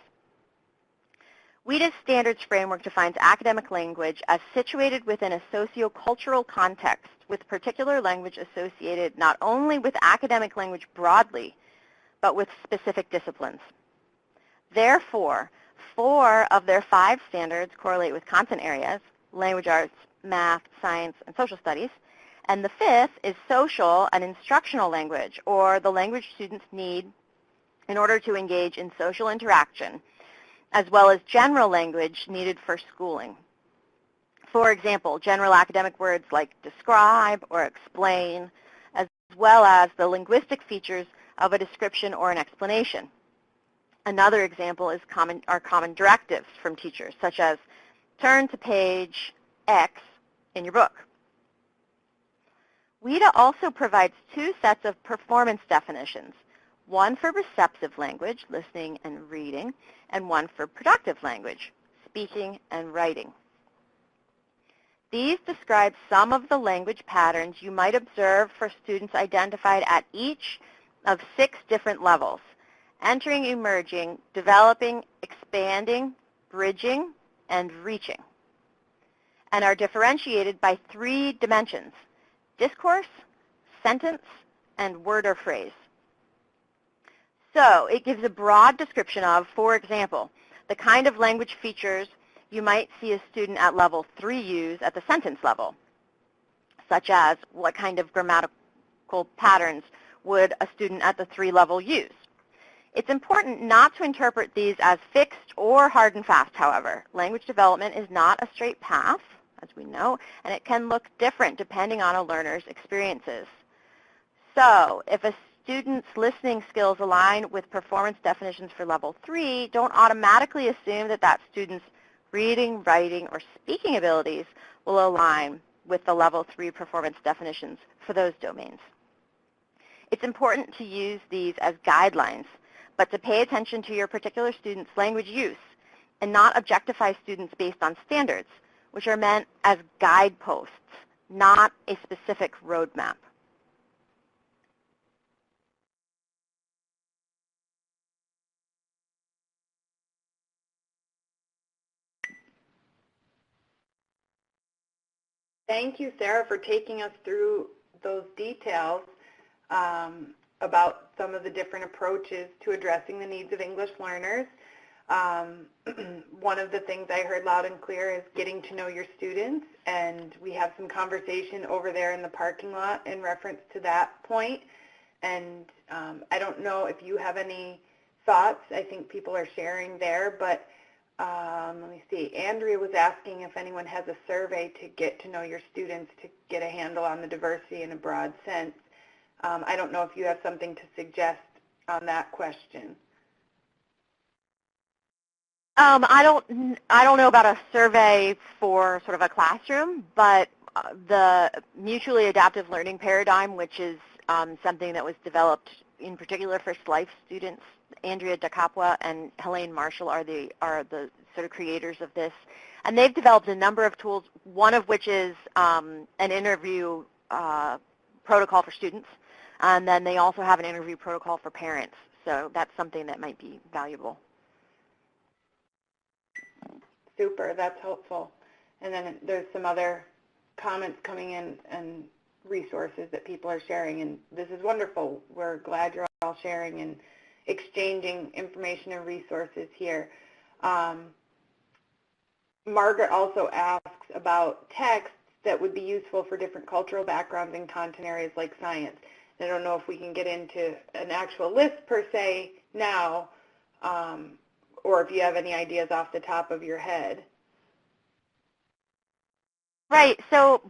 WIDA's standards framework defines academic language as situated within a sociocultural context with particular language associated not only with academic language broadly, but with specific disciplines. Therefore, 4 of their 5 standards correlate with content areas: language arts, math, science, and social studies. And the 5th is social and instructional language, or the language students need in order to engage in social interaction, as well as general language needed for schooling. For example, general academic words like describe or explain, as well as the linguistic features of a description or an explanation. Another example is are common directives from teachers, such as turn to page X in your book. WIDA also provides 2 sets of performance definitions, one for receptive language, listening and reading, and one for productive language, speaking and writing. These describe some of the language patterns you might observe for students identified at each of 6 different levels: entering, emerging, developing, expanding, bridging, and reaching, and are differentiated by 3 dimensions: discourse, sentence, and word or phrase. So it gives a broad description of, for example, the kind of language features you might see a student at level 3 use at the sentence level, such as what kind of grammatical patterns would a student at the 3 level use. It's important not to interpret these as fixed or hard and fast, however. Language development is not a straight path, as we know, and it can look different depending on a learner's experiences. So if a student's listening skills align with performance definitions for level 3, don't automatically assume that that student's reading, writing, or speaking abilities will align with the level 3 performance definitions for those domains. It's important to use these as guidelines, but to pay attention to your particular student's language use and not objectify students based on standards, which are meant as guideposts, not a specific roadmap. Thank you, Sarah, for taking us through those details about some of the different approaches to addressing the needs of English learners. One of the things I heard loud and clear is getting to know your students, and we have some conversation over there in the parking lot in reference to that point. And I don't know if you have any thoughts. I think people are sharing there, but let me see. Andrea was asking if anyone has a survey to get to know your students to get a handle on the diversity in a broad sense. I don't know if you have something to suggest on that question. I don't know about a survey for sort of a classroom, but the mutually adaptive learning paradigm, which is something that was developed in particular for SLIFE students, Andrea DeCapua and Helene Marshall are the sort of creators of this, and they've developed a number of tools. One of which is an interview protocol for students, and then they also have an interview protocol for parents. So that's something that might be valuable. Super, that's helpful. And then there's some other comments coming in and resources that people are sharing, and this is wonderful. We're glad you're all sharing and exchanging information and resources here. Margaret also asks about texts that would be useful for different cultural backgrounds and content areas like science. I don't know if we can get into an actual list per se now, or if you have any ideas off the top of your head. Right. So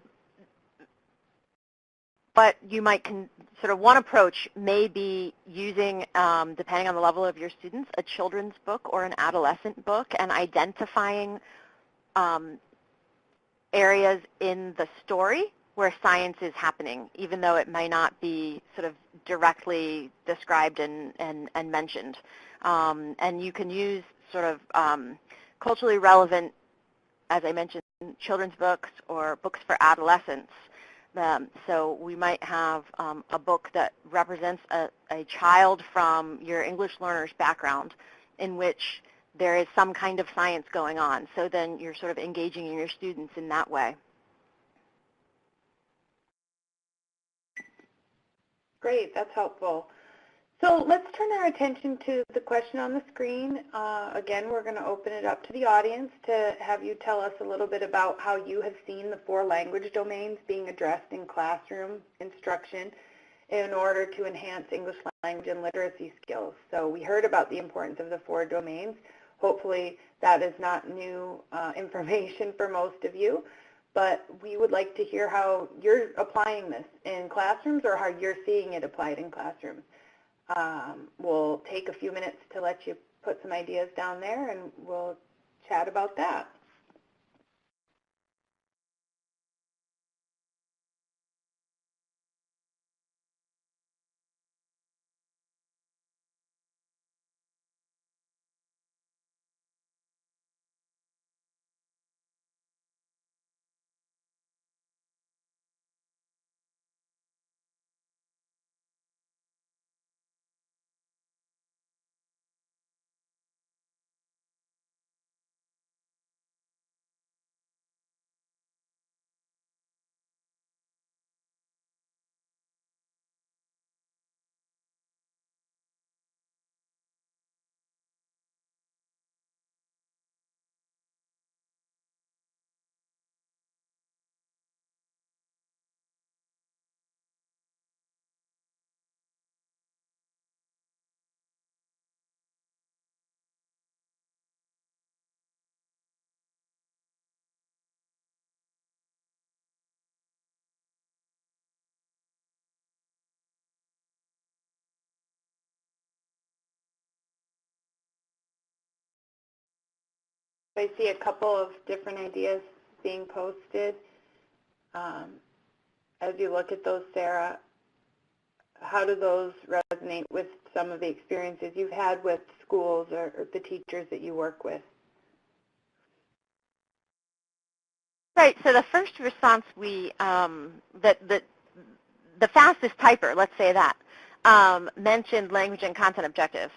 what you might sort of one approach may be using, depending on the level of your students, a children's book or an adolescent book and identifying areas in the story where science is happening, even though it may not be sort of directly described and mentioned. And you can use sort of culturally relevant, as I mentioned, children's books or books for adolescents. So we might have a book that represents a child from your English learner's background in which there is some kind of science going on. So then you're sort of engaging your students in that way. Great, that's helpful. So let's turn our attention to the question on the screen. Again, we're going to open it up to the audience to have you tell us a little bit about how you have seen the 4 language domains being addressed in classroom instruction in order to enhance English language and literacy skills. So we heard about the importance of the 4 domains. Hopefully that is not new information for most of you, but we would like to hear how you're applying this in classrooms or how you're seeing it applied in classrooms. We'll take a few minutes to let you put some ideas down there, and we'll chat about that. I see a couple of different ideas being posted. As you look at those, Sarah, how do those resonate with some of the experiences you've had with schools or the teachers that you work with? Right. So the first response the fastest typer, let's say that, mentioned language and content objectives.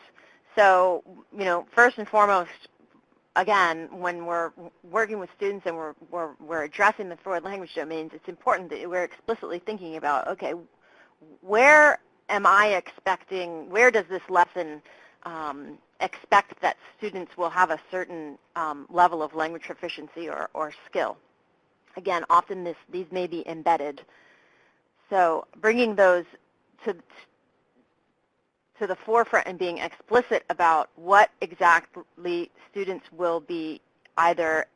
So, first and foremost, again, when we're working with students and we're addressing the 4 language domains, it's important that we're explicitly thinking about, okay, where does this lesson expect that students will have a certain level of language proficiency or skill? Again, often these may be embedded. So bringing those to the forefront and being explicit about what exactly students will be either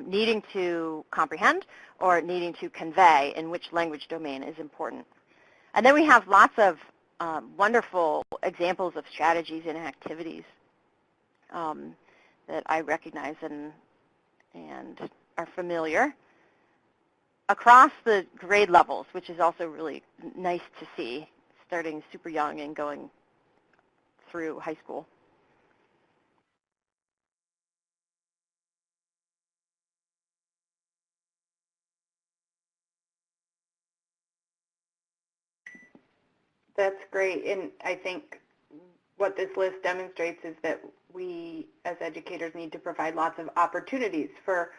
needing to comprehend or needing to convey in which language domain is important. And then we have lots of wonderful examples of strategies and activities that I recognize and are familiar across the grade levels, which is also really nice to see, starting super young and going through high school. That's great, and I think what this list demonstrates is that we as educators need to provide lots of opportunities for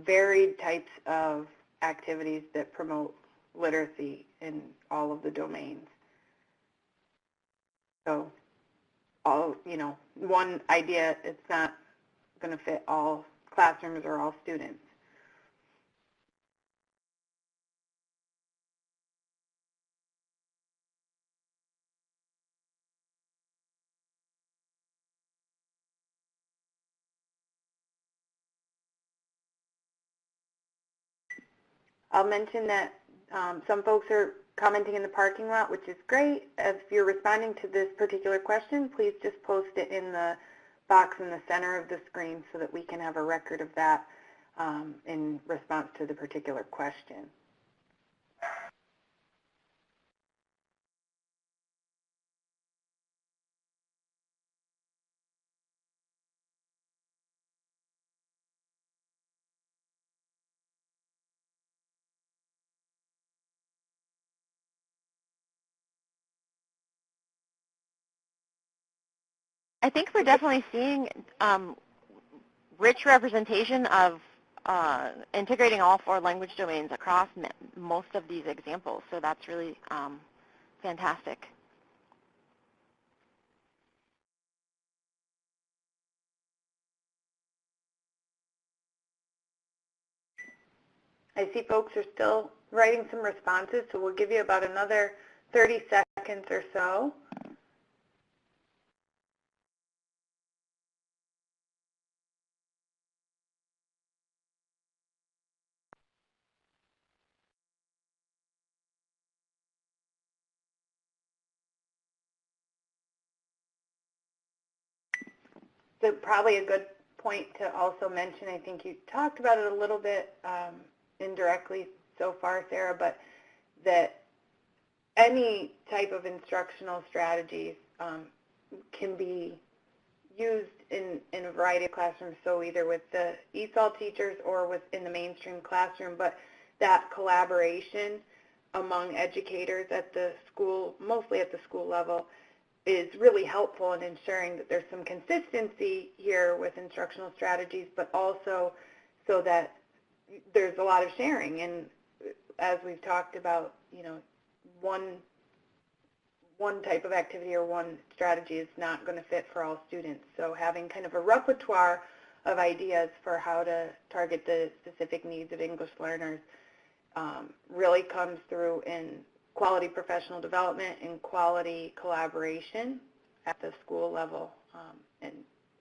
varied types of activities that promote literacy in all of the domains. So, one idea, it's not going to fit all classrooms or all students. I'll mention that some folks are commenting in the parking lot, which is great. If you're responding to this particular question, please just post it in the box in the center of the screen so that we can have a record of that in response to the particular question. I think we're definitely seeing rich representation of integrating all 4 language domains across most of these examples, so that's really fantastic. I see folks are still writing some responses, so we'll give you about another 30 seconds or so. So probably a good point to also mention, I think you talked about it a little bit indirectly so far, Sarah, but that any type of instructional strategies can be used in a variety of classrooms, so either with the ESOL teachers or within the mainstream classroom, but that collaboration among educators at the school, mostly at the school level, is really helpful in ensuring that there's some consistency here with instructional strategies, but also so that there's a lot of sharing. And as we've talked about, you know, one type of activity or one strategy is not going to fit for all students. So having kind of a repertoire of ideas for how to target the specific needs of English learners really comes through in quality professional development and quality collaboration at the school level and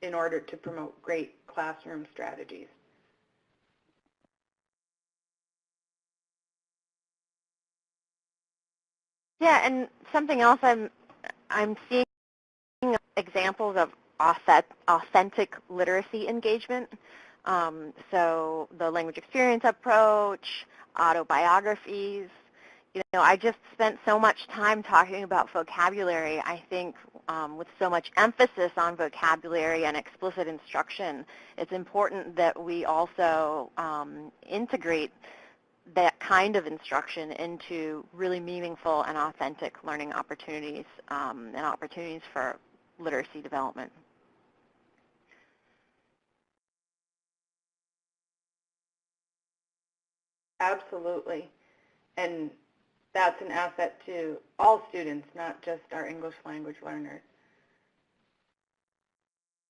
in order to promote great classroom strategies. Yeah, and something else I'm seeing examples of authentic literacy engagement. So the language experience approach, autobiographies. You know, I just spent so much time talking about vocabulary. I think with so much emphasis on vocabulary and explicit instruction, it's important that we also integrate that kind of instruction into really meaningful and authentic learning opportunities and opportunities for literacy development. Absolutely. And that's an asset to all students, not just our English language learners.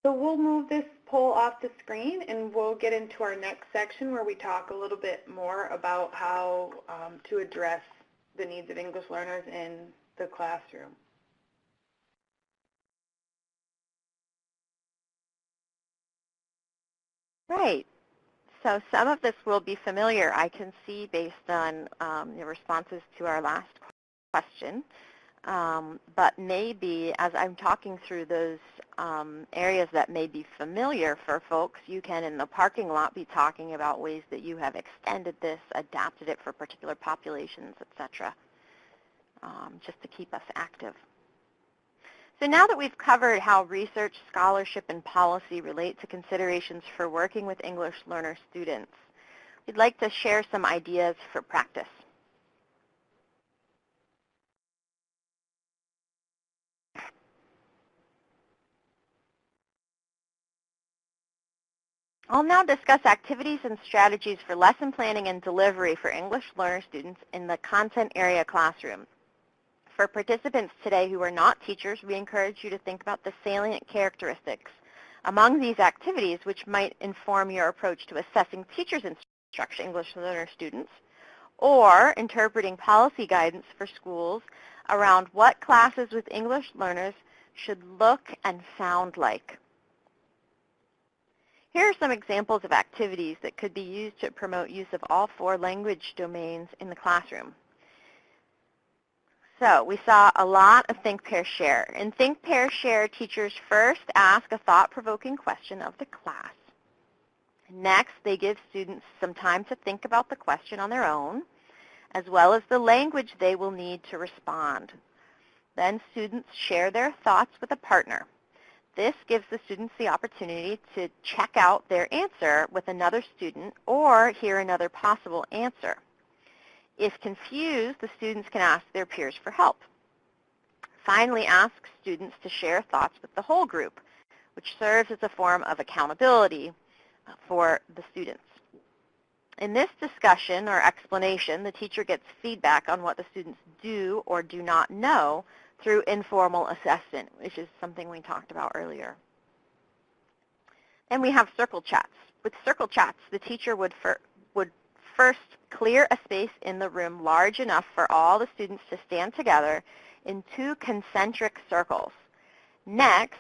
So we'll move this poll off the screen and we'll get into our next section where we talk a little bit more about how to address the needs of English learners in the classroom. Right. So some of this will be familiar, I can see, based on your responses to our last question. But maybe as I'm talking through those areas that may be familiar for folks, you can in the parking lot be talking about ways that you have extended this, adapted it for particular populations, etc., just to keep us active. So now that we've covered how research, scholarship, and policy relate to considerations for working with English learner students, we'd like to share some ideas for practice. I'll now discuss activities and strategies for lesson planning and delivery for English learner students in the content area classroom. For participants today who are not teachers, we encourage you to think about the salient characteristics among these activities which might inform your approach to assessing teachers' instruction English learner students, or interpreting policy guidance for schools around what classes with English learners should look and sound like. Here are some examples of activities that could be used to promote use of all 4 language domains in the classroom. So we saw a lot of Think, Pair, Share. In Think, Pair, Share, teachers first ask a thought-provoking question of the class. Next, they give students some time to think about the question on their own, as well as the language they will need to respond. Then students share their thoughts with a partner. This gives the students the opportunity to check out their answer with another student or hear another possible answer. If confused, the students can ask their peers for help. Finally, ask students to share thoughts with the whole group, which serves as a form of accountability for the students. In this discussion or explanation, the teacher gets feedback on what the students do or do not know through informal assessment, which is something we talked about earlier. And we have circle chats. With circle chats, the teacher would first clear a space in the room large enough for all the students to stand together in 2 concentric circles. Next,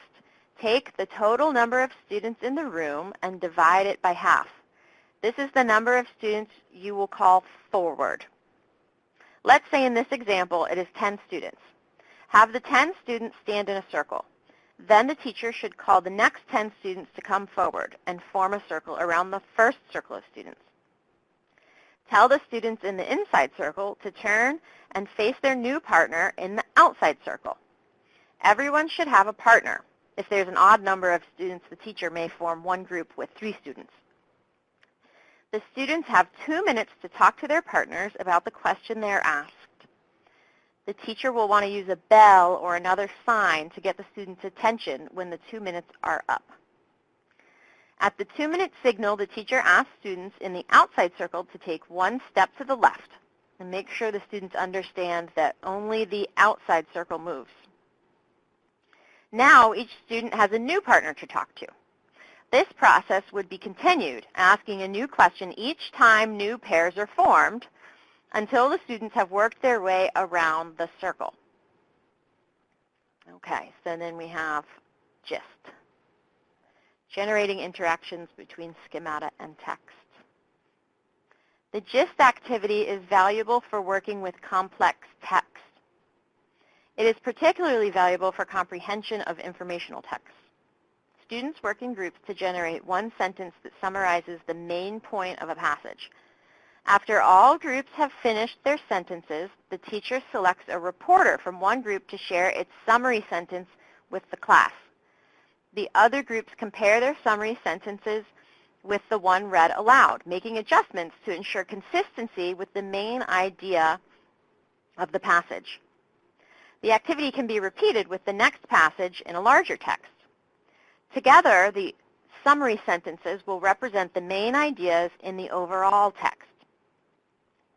take the total number of students in the room and divide it by half. This is the number of students you will call forward. Let's say in this example it is 10 students. Have the 10 students stand in a circle. Then the teacher should call the next 10 students to come forward and form a circle around the first circle of students. Tell the students in the inside circle to turn and face their new partner in the outside circle. Everyone should have a partner. If there's an odd number of students, the teacher may form one group with 3 students. The students have 2 minutes to talk to their partners about the question they're asked. The teacher will want to use a bell or another sign to get the students' attention when the 2 minutes are up. At the 2-minute signal, the teacher asks students in the outside circle to take 1 step to the left and make sure the students understand that only the outside circle moves. Now each student has a new partner to talk to. This process would be continued, asking a new question each time new pairs are formed until the students have worked their way around the circle. Okay, so then we have GIST, generating interactions between schemata and text. The GIST activity is valuable for working with complex text. It is particularly valuable for comprehension of informational text. Students work in groups to generate 1 sentence that summarizes the main point of a passage. After all groups have finished their sentences, the teacher selects a reporter from one group to share its summary sentence with the class. The other groups compare their summary sentences with the one read aloud, making adjustments to ensure consistency with the main idea of the passage. The activity can be repeated with the next passage in a larger text. Together, the summary sentences will represent the main ideas in the overall text.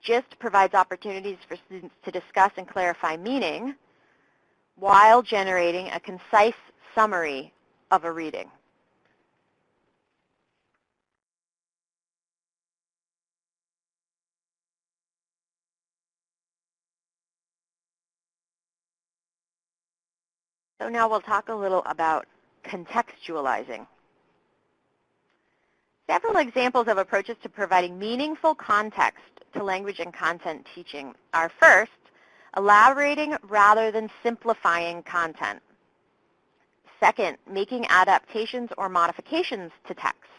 GIST provides opportunities for students to discuss and clarify meaning while generating a concise summary of a reading. So now we'll talk a little about contextualizing. Several examples of approaches to providing meaningful context to language and content teaching are: first, elaborating rather than simplifying content. Second, making adaptations or modifications to text.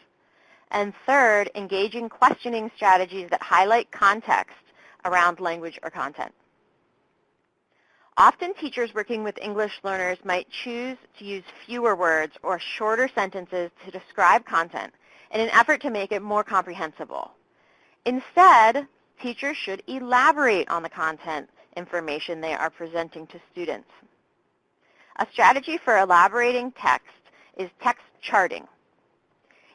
And third, engaging questioning strategies that highlight context around language or content. Often teachers working with English learners might choose to use fewer words or shorter sentences to describe content in an effort to make it more comprehensible. Instead, teachers should elaborate on the content information they are presenting to students. A strategy for elaborating text is text charting.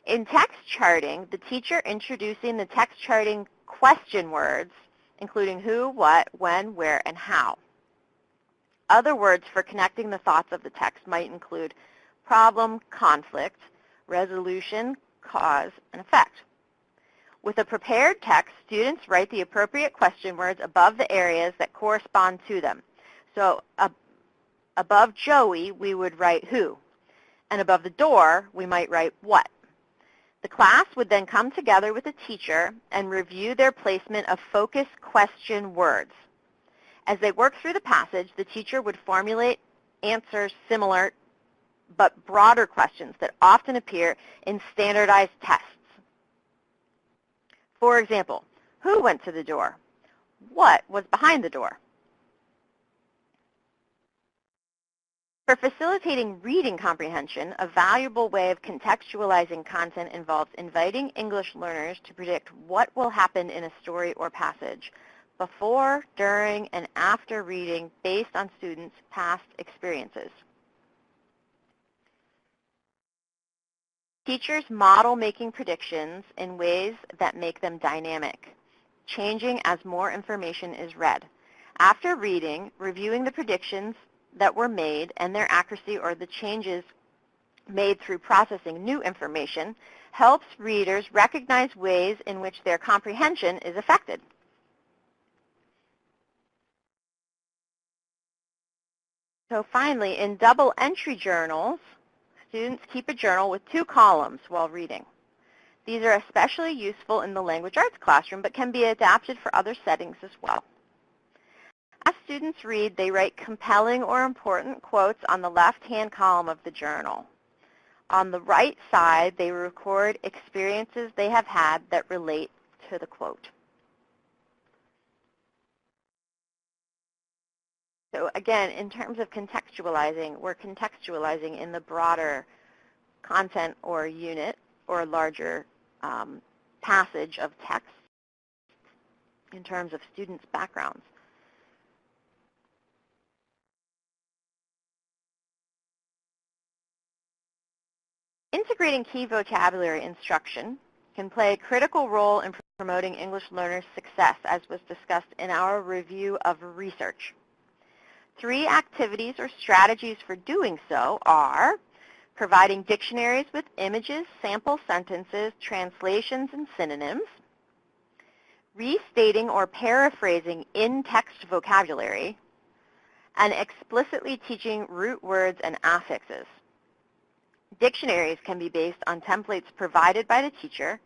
In text charting, the teacher introducing the text charting question words, including who, what, when, where, and how. Other words for connecting the thoughts of the text might include problem, conflict, resolution, cause, and effect. With a prepared text, students write the appropriate question words above the areas that correspond to them. So above Joey, we would write who, and above the door, we might write what. The class would then come together with a teacher and review their placement of focus question words. As they work through the passage, the teacher would formulate answers similar but broader questions that often appear in standardized tests. For example, who went to the door? What was behind the door? For facilitating reading comprehension, a valuable way of contextualizing content involves inviting English learners to predict what will happen in a story or passage before, during, and after reading based on students' past experiences. Teachers model making predictions in ways that make them dynamic, changing as more information is read. After reading, reviewing the predictions that were made and their accuracy or the changes made through processing new information helps readers recognize ways in which their comprehension is affected. So finally, in double entry journals, students keep a journal with 2 columns while reading. These are especially useful in the language arts classroom, but can be adapted for other settings as well. As students read, they write compelling or important quotes on the left-hand column of the journal. On the right side, they record experiences they have had that relate to the quote. So again, in terms of contextualizing, we're contextualizing in the broader content or unit or larger passage of text in terms of students' backgrounds. Integrating key vocabulary instruction can play a critical role in promoting English learners' success, as was discussed in our review of research. 3 activities or strategies for doing so are providing dictionaries with images, sample sentences, translations, and synonyms, restating or paraphrasing in-text vocabulary, and explicitly teaching root words and affixes. Dictionaries can be based on templates provided by the teacher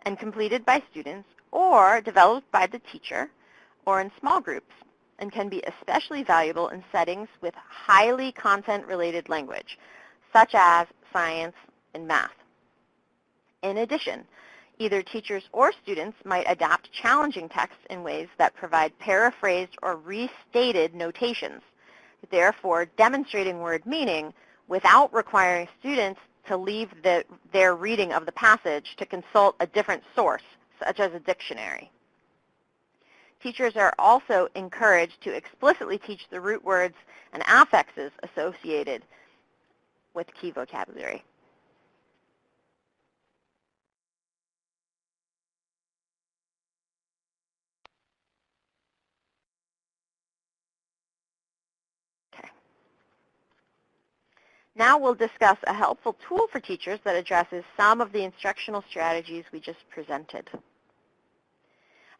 and completed by students, or developed by the teacher, or in small groups, and can be especially valuable in settings with highly content-related language, such as science and math. In addition, either teachers or students might adapt challenging texts in ways that provide paraphrased or restated notations, therefore demonstrating word meaning without requiring students to leave their reading of the passage to consult a different source, such as a dictionary. Teachers are also encouraged to explicitly teach the root words and affixes associated with key vocabulary. Okay. Now we'll discuss a helpful tool for teachers that addresses some of the instructional strategies we just presented.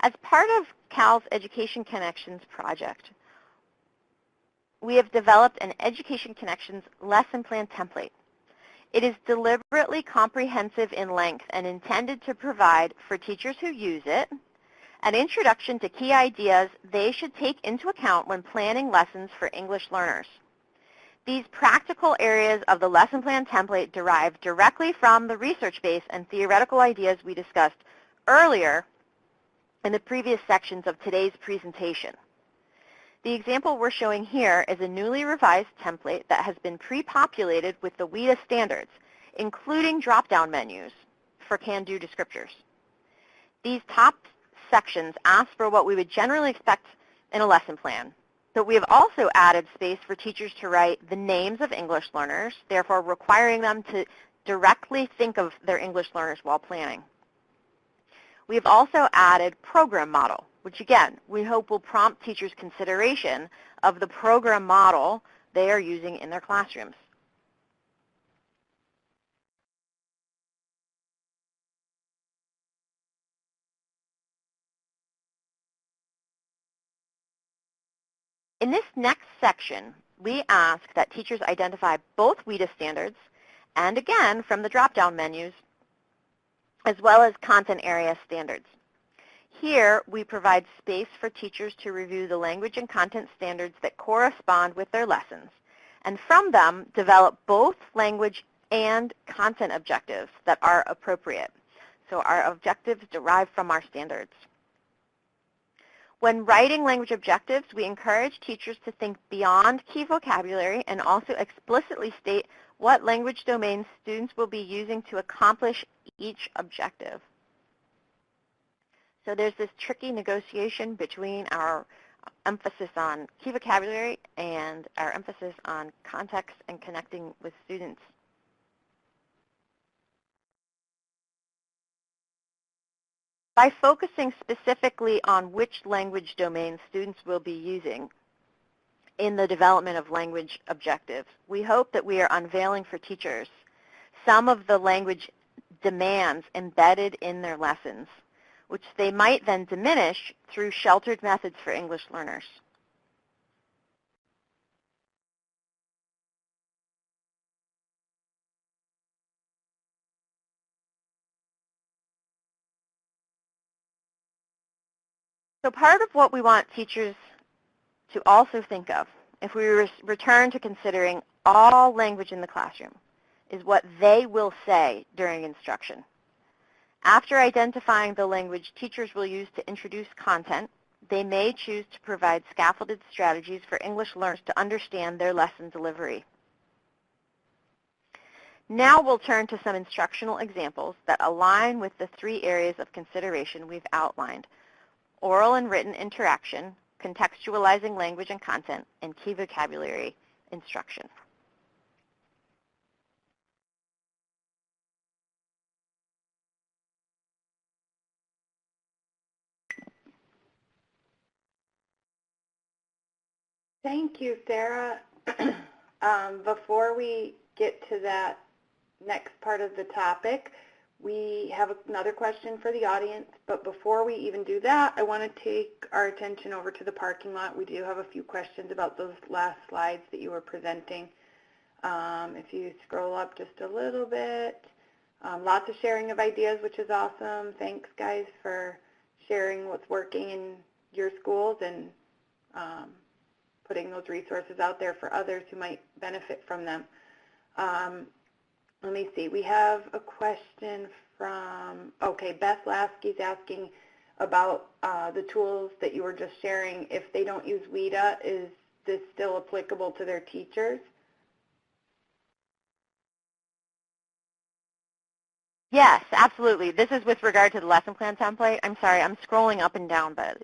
As part of CAL's Education Connections project, we have developed an Education Connections lesson plan template. It is deliberately comprehensive in length and intended to provide, for teachers who use it, an introduction to key ideas they should take into account when planning lessons for English learners. These practical areas of the lesson plan template derive directly from the research base and theoretical ideas we discussed earlier in the previous sections of today's presentation. The example we're showing here is a newly revised template that has been pre-populated with the WIDA standards, including drop-down menus for can-do descriptors. These top sections ask for what we would generally expect in a lesson plan, but we have also added space for teachers to write the names of English learners, therefore requiring them to directly think of their English learners while planning. We have also added program model, which again, we hope will prompt teachers' consideration of the program model they are using in their classrooms. In this next section, we ask that teachers identify both WIDA standards and, again, from the drop-down menus, as well as content area standards. Here, we provide space for teachers to review the language and content standards that correspond with their lessons, and from them, develop both language and content objectives that are appropriate. So our objectives derive from our standards. When writing language objectives, we encourage teachers to think beyond key vocabulary and also explicitly state what language domains students will be using to accomplish each objective. So there's this tricky negotiation between our emphasis on key vocabulary and our emphasis on context and connecting with students. By focusing specifically on which language domain students will be using in the development of language objectives, we hope that we are unveiling for teachers some of the language demands embedded in their lessons, which they might then diminish through sheltered methods for English learners. So part of what we want teachers to also think of, if we return to considering all language in the classroom, is what they will say during instruction. After identifying the language teachers will use to introduce content, they may choose to provide scaffolded strategies for English learners to understand their lesson delivery. Now we'll turn to some instructional examples that align with the three areas of consideration we've outlined: oral and written interaction, contextualizing language and content, and key vocabulary instruction. Thank you, Sarah. Before we get to that next part of the topic, we have another question for the audience, but before we even do that, I want to take our attention over to the parking lot. We do have a few questions about those last slides that you were presenting. If you scroll up just a little bit, lots of sharing of ideas, which is awesome. Thanks, guys, for sharing what's working in your schools and putting those resources out there for others who might benefit from them. Let me see. We have a question from, okay, Beth Lasky's asking about the tools that you were just sharing. If they don't use WIDA, is this still applicable to their teachers? Yes, absolutely. This is with regard to the lesson plan template. I'm sorry, I'm scrolling up and down, but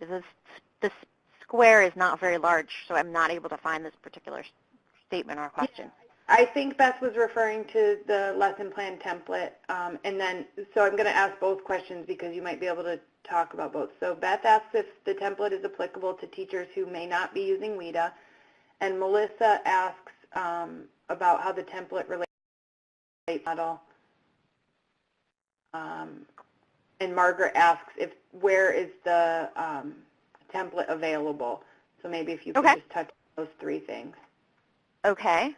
this square is not very large, so I'm not able to find this particular statement or question. Yeah. I think Beth was referring to the lesson plan template, and then, so I'm going to ask both questions because you might be able to talk about both. So Beth asks if the template is applicable to teachers who may not be using WIDA, and Melissa asks about how the template relates to the model, and Margaret asks where is the template available. So maybe if you could just touch on those three things. Okay.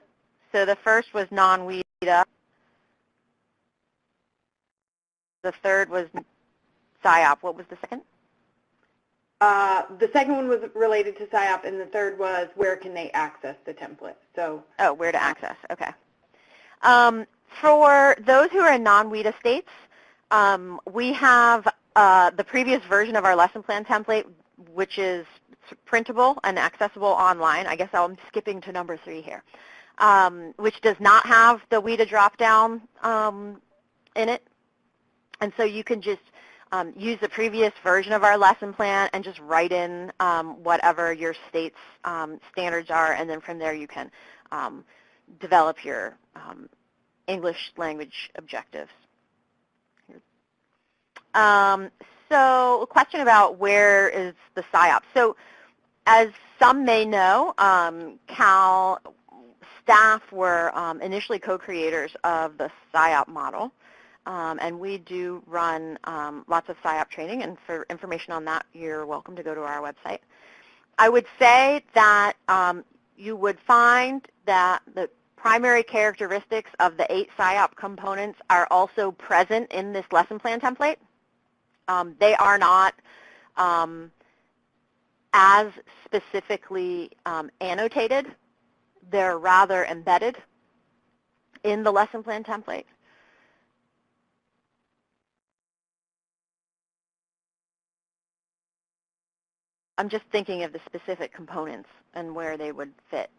So the first was non-WIDA. The third was PSYOP. What was the second? The second one was related to PSYOP, and the third was where can they access the template. So where to access. Okay. For those who are in non-WIDA states, we have the previous version of our lesson plan template, which is printable and accessible online. I guess I'm skipping to number 3 here. Which does not have the WIDA drop-down in it. And so you can just use the previous version of our lesson plan and just write in whatever your state's standards are, and then from there you can develop your English language objectives. So a question about where is the PSYOP. So as some may know, Cal staff were initially co-creators of the PSYOP model, and we do run lots of PSYOP training, and for information on that, you're welcome to go to our website. I would say that you would find that the primary characteristics of the 8 SIOP components are also present in this lesson plan template. They are not as specifically annotated. They're rather embedded in the lesson plan template. I'm just thinking of the specific components and where they would fit.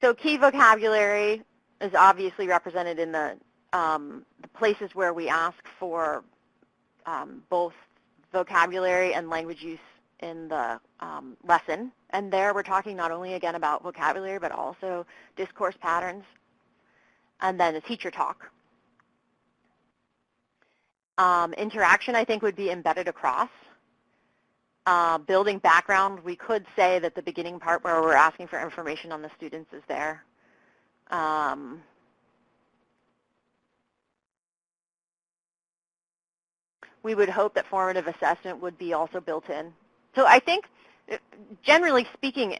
So key vocabulary is obviously represented in the places where we ask for both vocabulary and language use in the lesson. And there we're talking not only, again, about vocabulary, but also discourse patterns, and then the teacher talk. Interaction, I think, would be embedded across. Building background, we could say that the beginning part where we're asking for information on the students is there. We would hope that formative assessment would be also built in. So I think, generally speaking,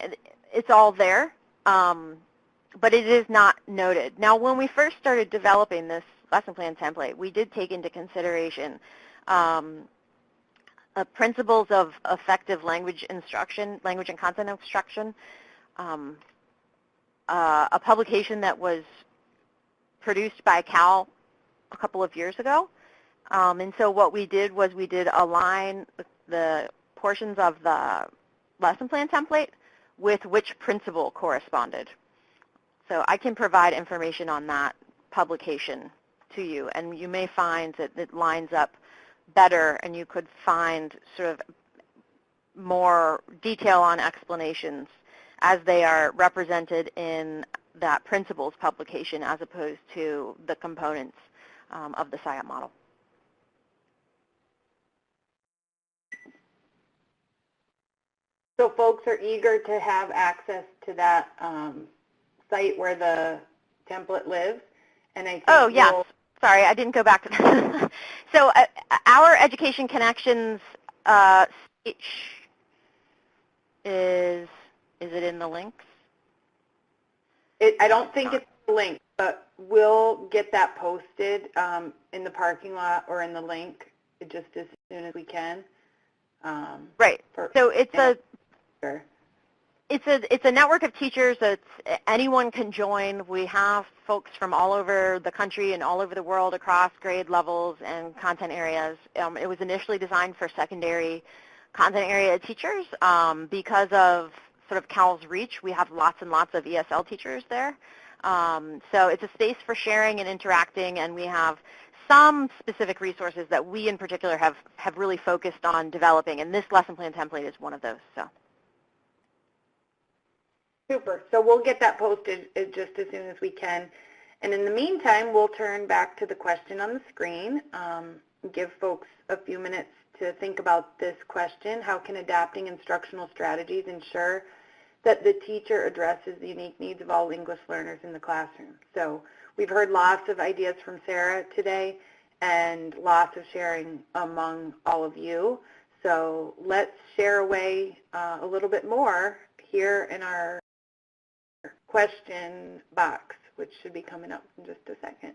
it's all there, but it is not noted. Now, when we first started developing this lesson plan template, we did take into consideration principles of effective language instruction, language and content instruction, a publication that was produced by Cal a couple of years ago. And so what we did was we did align the portions of the lesson plan template with which principle corresponded. So I can provide information on that publication to you, and you may find that it lines up better, and you could find sort of more detail on explanations as they are represented in that principles publication as opposed to the components of the SIOP model. So folks are eager to have access to that site where the template lives, and I think oh yes, sorry, I didn't go back to that. So our Education Connections speech is it in the links? I don't think it's the link, but we'll get that posted in the parking lot or in the link just as soon as we can. Right. So it's a network of teachers that anyone can join. We have folks from all over the country and all over the world across grade levels and content areas. It was initially designed for secondary content area teachers. Because of sort of Cal's reach, we have lots and lots of ESL teachers there. So it's a space for sharing and interacting, and we have some specific resources that we in particular have really focused on developing, and this lesson plan template is one of those. So. Super. So we'll get that posted just as soon as we can. And in the meantime, we'll turn back to the question on the screen, give folks a few minutes to think about this question: how can adapting instructional strategies ensure that the teacher addresses the unique needs of all English learners in the classroom? So we've heard lots of ideas from Sarah today and lots of sharing among all of you. So let's share away a little bit more here in our question box, which should be coming up in just a second.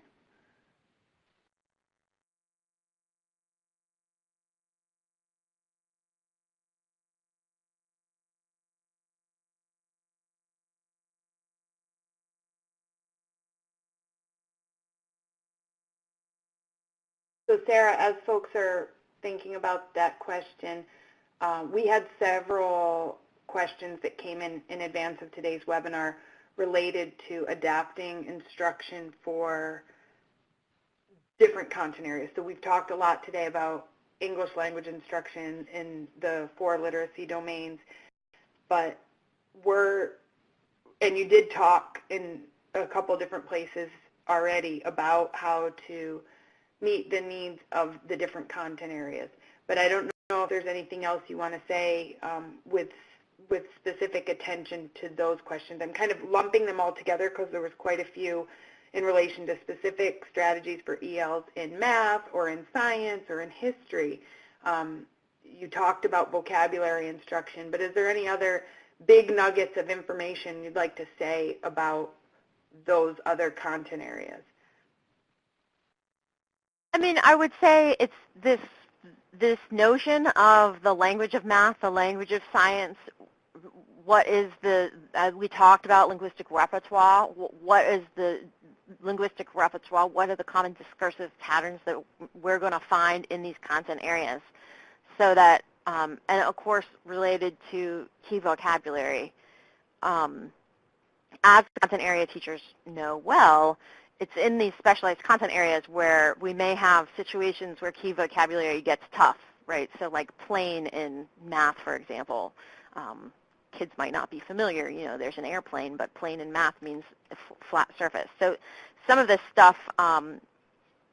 So Sarah, as folks are thinking about that question, we had several questions that came in advance of today's webinar related to adapting instruction for different content areas. So we've talked a lot today about English language instruction in the 4 literacy domains, but and you did talk in a couple different places already about how to meet the needs of the different content areas. But I don't know if there's anything else you want to say with specific attention to those questions. I'm kind of lumping them all together because there was quite a few in relation to specific strategies for ELs in math or in science or in history. You talked about vocabulary instruction, but is there any other big nuggets of information you'd like to say about those other content areas? I mean, I would say it's this notion of the language of math, the language of science. What is we talked about linguistic repertoire. What is the linguistic repertoire? What are the common discursive patterns that we're going to find in these content areas? So that, and of course, related to key vocabulary. As content area teachers know well, it's in these specialized content areas where we may have situations where key vocabulary gets tough, right? So like plane in math, for example. Kids might not be familiar. You know, there's an airplane, but plane in math means a flat surface. So some of this stuff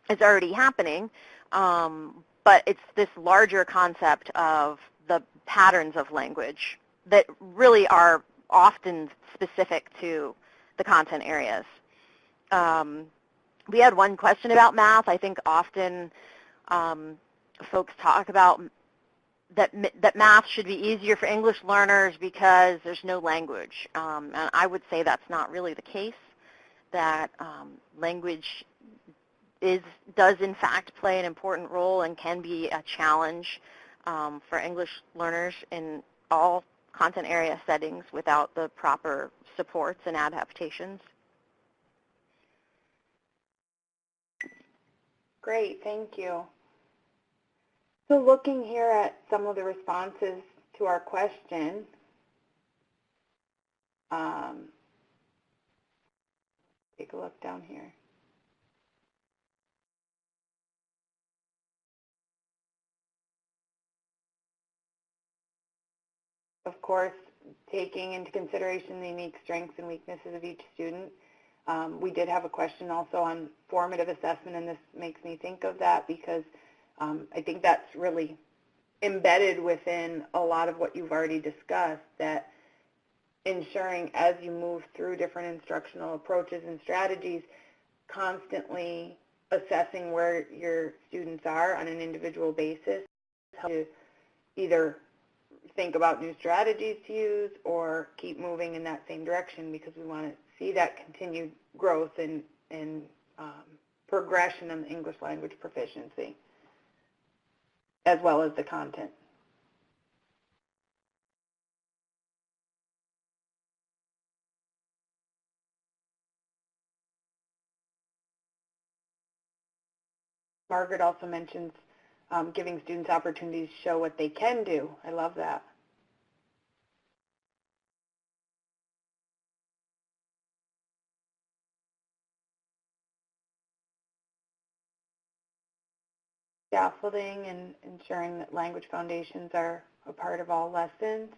is already happening, but it's this larger concept of the patterns of language that really are often specific to the content areas. We had one question about math. I think often folks talk about that math should be easier for English learners because there's no language. And I would say that's not really the case, that language does in fact play an important role and can be a challenge for English learners in all content area settings without the proper supports and adaptations. Great, thank you. So looking here at some of the responses to our question, take a look down here. Of course, taking into consideration the unique strengths and weaknesses of each student. We did have a question also on formative assessment, and this makes me think of that because I think that's really embedded within a lot of what you've already discussed, that ensuring as you move through different instructional approaches and strategies, constantly assessing where your students are on an individual basis, to either think about new strategies to use or keep moving in that same direction, because we want to see that continued growth and progression in the English language proficiency, as well as the content. Margaret also mentions giving students opportunities to show what they can do. I love that. Scaffolding and ensuring that language foundations are a part of all lessons.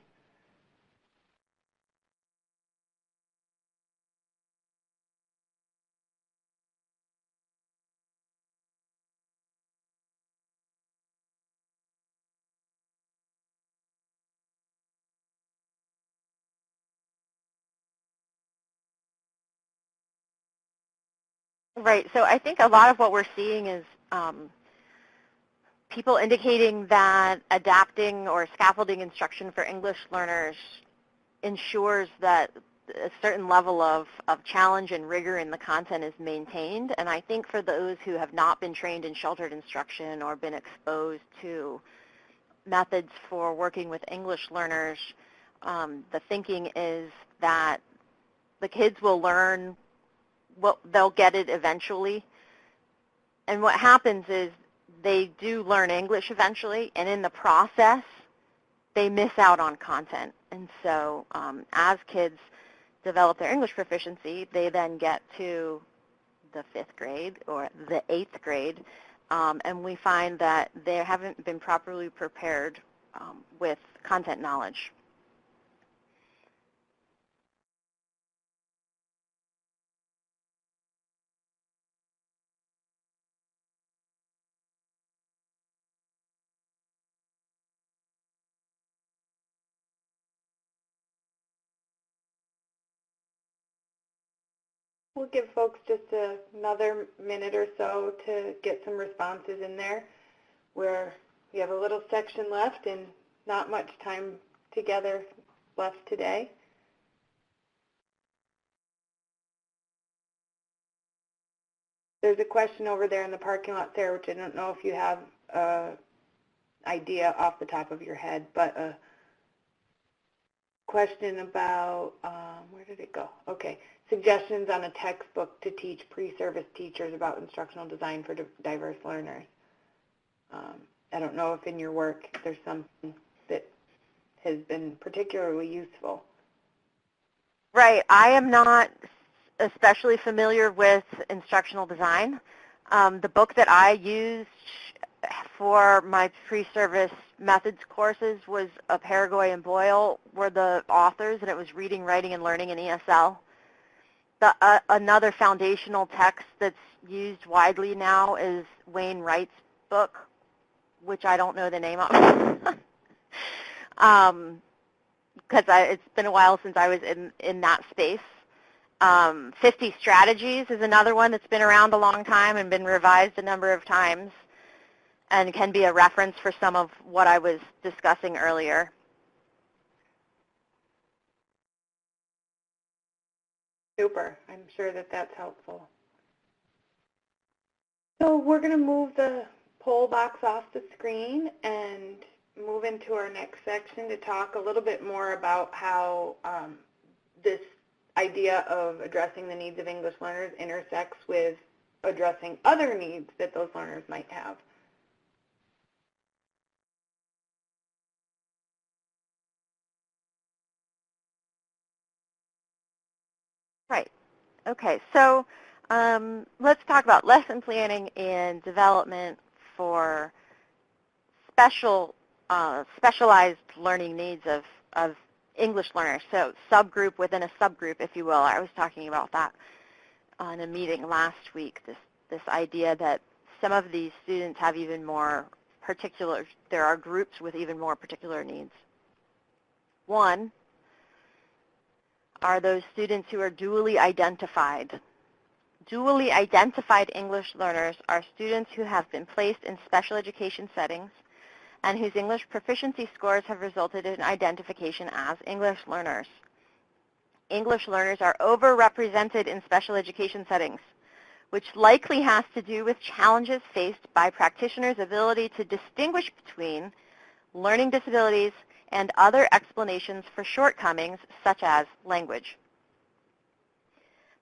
Right, so I think a lot of what we're seeing is people indicating that adapting or scaffolding instruction for English learners ensures that a certain level of challenge and rigor in the content is maintained. And I think for those who have not been trained in sheltered instruction or been exposed to methods for working with English learners, the thinking is that the kids will learn, they'll get it eventually. And what happens is they do learn English eventually, and in the process, they miss out on content. And so as kids develop their English proficiency, they then get to the 5th grade or the 8th grade, and we find that they haven't been properly prepared with content knowledge. We'll give folks just another minute or so to get some responses in there, where we have a little section left and not much time together left today. There's a question over there in the parking lot, Sarah, which I don't know if you have an idea off the top of your head, but a question about, where did it go? Okay, suggestions on a textbook to teach pre-service teachers about instructional design for diverse learners. I don't know if in your work there's something that has been particularly useful. Right. I am not especially familiar with instructional design. The book that I used for my pre-service methods courses was Paraguay and Boyle were the authors, and it was Reading, Writing, and Learning in ESL. Another foundational text that's used widely now is Wayne Wright's book, which I don't know the name of, because it's been a while since I was in that space. 50 Strategies is another one that's been around a long time and been revised a number of times and can be a reference for some of what I was discussing earlier. Super. I'm sure that that's helpful. So we're going to move the poll box off the screen and move into our next section to talk a little bit more about how this idea of addressing the needs of English learners intersects with addressing other needs that those learners might have. Right. Okay, so let's talk about lesson planning and development for specialized learning needs of English learners, so subgroup within a subgroup, if you will. I was talking about that on a meeting last week, this idea that some of these students have even more particular, there are groups with even more particular needs. One are those students who are dually identified. Dually identified English learners are students who have been placed in special education settings and whose English proficiency scores have resulted in identification as English learners. English learners are overrepresented in special education settings, which likely has to do with challenges faced by practitioners' ability to distinguish between learning disabilities and other explanations for shortcomings, such as language.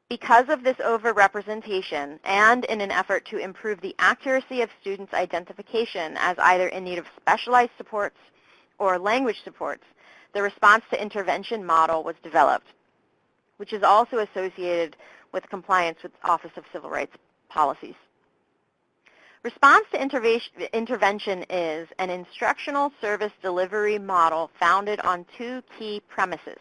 Because of this overrepresentation, and in an effort to improve the accuracy of students' identification as either in need of specialized supports or language supports, the response to intervention model was developed, which is also associated with compliance with Office of Civil Rights policies. Response to intervention is an instructional service delivery model founded on two key premises.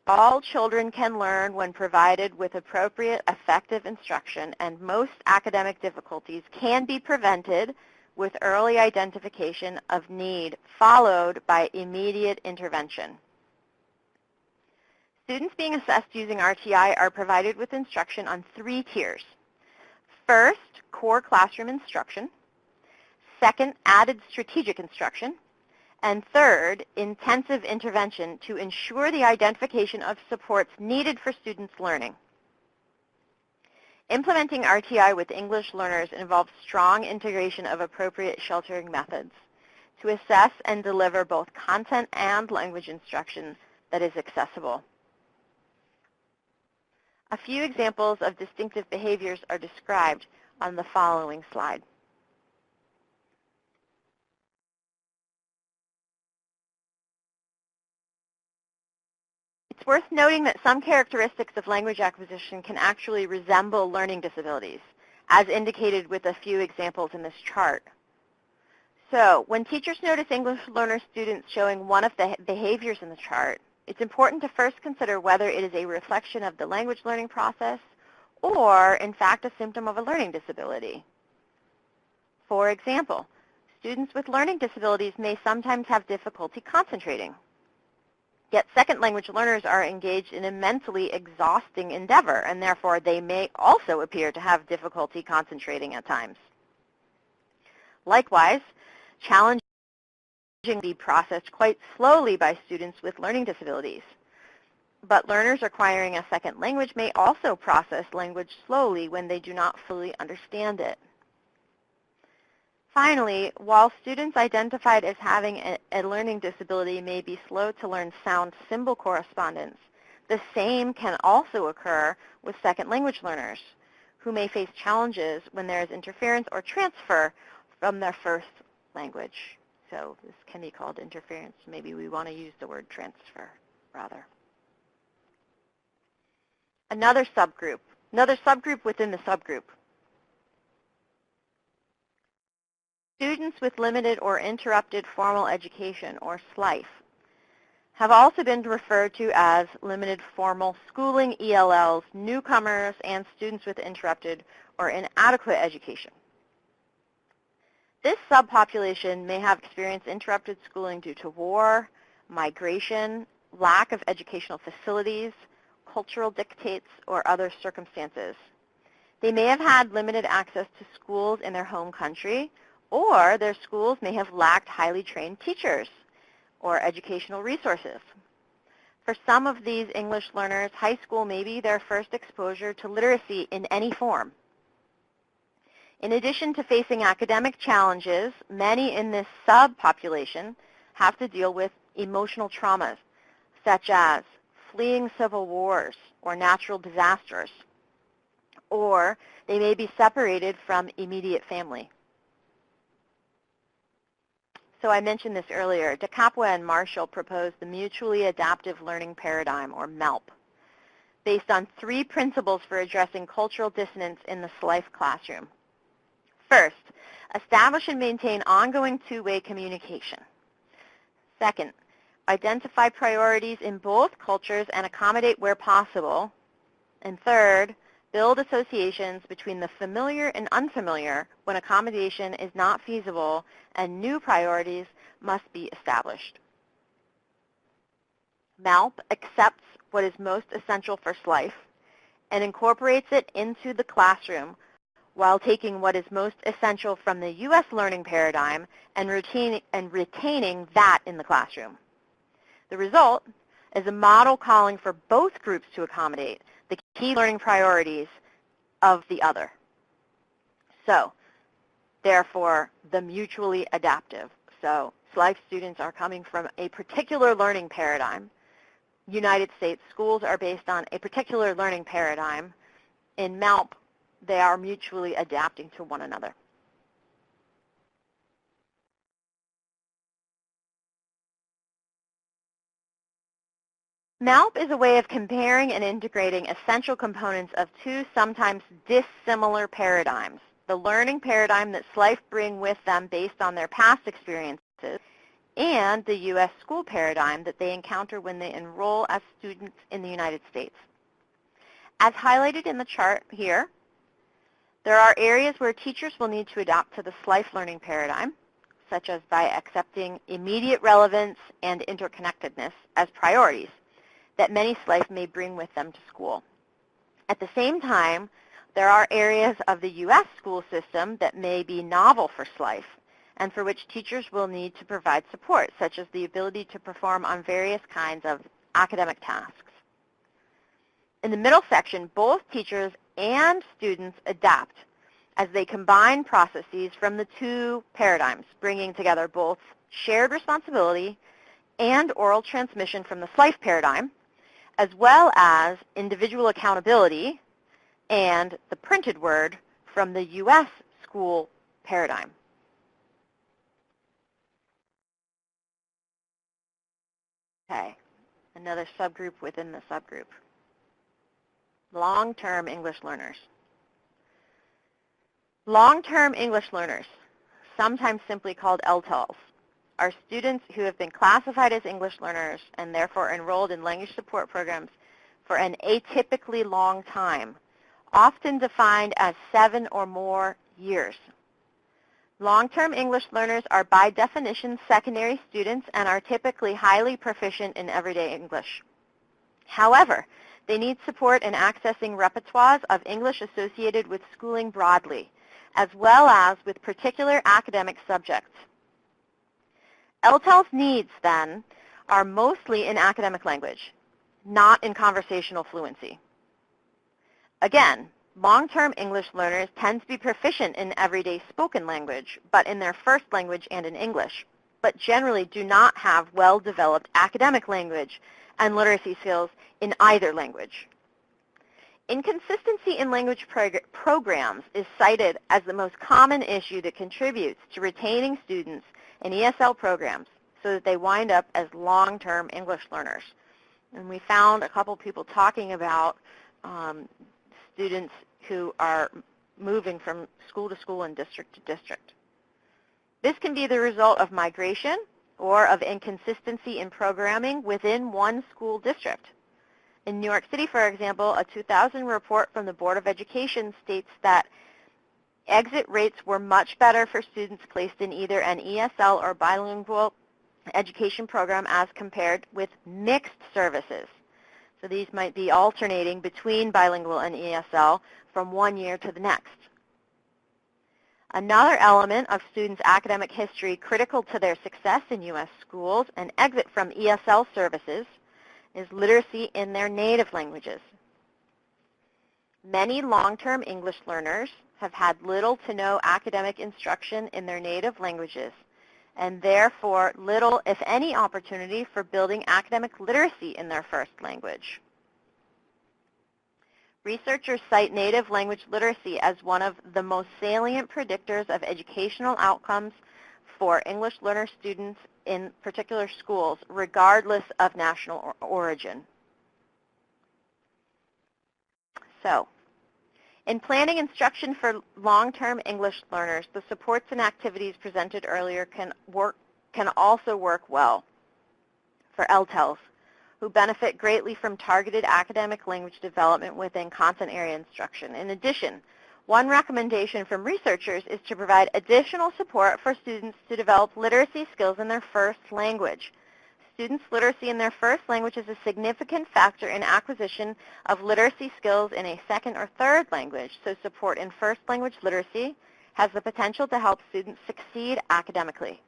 All children can learn when provided with appropriate, effective instruction, and most academic difficulties can be prevented with early identification of need, followed by immediate intervention. Students being assessed using RTI are provided with instruction on three tiers. First, core classroom instruction. Second, added strategic instruction. And third, intensive intervention to ensure the identification of supports needed for students' learning. Implementing RTI with English learners involves strong integration of appropriate sheltering methods to assess and deliver both content and language instruction that is accessible. A few examples of distinctive behaviors are described on the following slide. It's worth noting that some characteristics of language acquisition can actually resemble learning disabilities, as indicated with a few examples in this chart. So, when teachers notice English learner students showing one of the behaviors in the chart, it's important to first consider whether it is a reflection of the language learning process or, in fact, a symptom of a learning disability. For example, students with learning disabilities may sometimes have difficulty concentrating. Yet second language learners are engaged in a mentally exhausting endeavor, and therefore they may also appear to have difficulty concentrating at times. Likewise, challenging can be processed quite slowly by students with learning disabilities. But learners acquiring a second language may also process language slowly when they do not fully understand it. Finally, while students identified as having a learning disability may be slow to learn sound symbol correspondence, the same can also occur with second language learners who may face challenges when there is interference or transfer from their first language. So this can be called interference. Maybe we want to use the word transfer rather. Another subgroup within the subgroup. Students with limited or interrupted formal education, or SLIFE, have also been referred to as limited formal schooling ELLs, newcomers, and students with interrupted or inadequate education. This subpopulation may have experienced interrupted schooling due to war, migration, lack of educational facilities, cultural dictates, or other circumstances. They may have had limited access to schools in their home country, or their schools may have lacked highly trained teachers or educational resources. For some of these English learners, high school may be their first exposure to literacy in any form. In addition to facing academic challenges, many in this subpopulation have to deal with emotional traumas, such as fleeing civil wars or natural disasters, or they may be separated from immediate family. So I mentioned this earlier. DeCapua and Marshall proposed the Mutually Adaptive Learning Paradigm, or MELP, based on 3 principles for addressing cultural dissonance in the SLIFE classroom. First, establish and maintain ongoing two-way communication. Second, identify priorities in both cultures and accommodate where possible. And third, build associations between the familiar and unfamiliar when accommodation is not feasible and new priorities must be established. MELP accepts what is most essential for SLIFE and incorporates it into the classroom while taking what is most essential from the U.S. learning paradigm and retaining that in the classroom. The result is a model calling for both groups to accommodate the key learning priorities of the other. So, therefore, the mutually adaptive. So, SLIFE students are coming from a particular learning paradigm. United States schools are based on a particular learning paradigm. In MELP, they are mutually adapting to one another. MELP is a way of comparing and integrating essential components of 2 sometimes dissimilar paradigms, the learning paradigm that SLIFE bring with them based on their past experiences, and the U.S. school paradigm that they encounter when they enroll as students in the United States. As highlighted in the chart here, there are areas where teachers will need to adapt to the SLIFE learning paradigm, such as by accepting immediate relevance and interconnectedness as priorities that many SLIFE may bring with them to school. At the same time, there are areas of the U.S. school system that may be novel for SLIFE and for which teachers will need to provide support, such as the ability to perform on various kinds of academic tasks. In the middle section, both teachers and students adapt as they combine processes from the 2 paradigms, bringing together both shared responsibility and oral transmission from the SLIFE paradigm, as well as individual accountability and the printed word from the U.S. school paradigm. Okay, another subgroup within the subgroup. Long-term English learners. Long-term English learners, sometimes simply called LTELs, are students who have been classified as English learners and therefore enrolled in language support programs for an atypically long time, often defined as 7 or more years. Long-term English learners are by definition secondary students and are typically highly proficient in everyday English. However, they need support in accessing repertoires of English associated with schooling broadly, as well as with particular academic subjects. LTEL's needs, then, are mostly in academic language, not in conversational fluency. Again, long-term English learners tend to be proficient in everyday spoken language, but in their first language and in English, but generally do not have well-developed academic language and literacy skills in either language. Inconsistency in language programs is cited as the most common issue that contributes to retaining students in ESL programs so that they wind up as long-term English learners. And we found a couple people talking about students who are moving from school to school and district to district. This can be the result of migration or of inconsistency in programming within one school district. In New York City, for example, a 2000 report from the Board of Education states that exit rates were much better for students placed in either an ESL or bilingual education program as compared with mixed services. So these might be alternating between bilingual and ESL from one year to the next. Another element of students' academic history critical to their success in U.S. schools and exit from ESL services is literacy in their native languages. Many long-term English learners have had little to no academic instruction in their native languages, and therefore little, if any, opportunity for building academic literacy in their first language. Researchers cite native language literacy as one of the most salient predictors of educational outcomes for English learner students in particular schools, regardless of national origin. So, in planning instruction for long-term English learners, the supports and activities presented earlier can also work well for LTELs, who benefit greatly from targeted academic language development within content area instruction. In addition, one recommendation from researchers is to provide additional support for students to develop literacy skills in their first language. Students' literacy in their first language is a significant factor in acquisition of literacy skills in a second or third language, so support in first language literacy has the potential to help students succeed academically.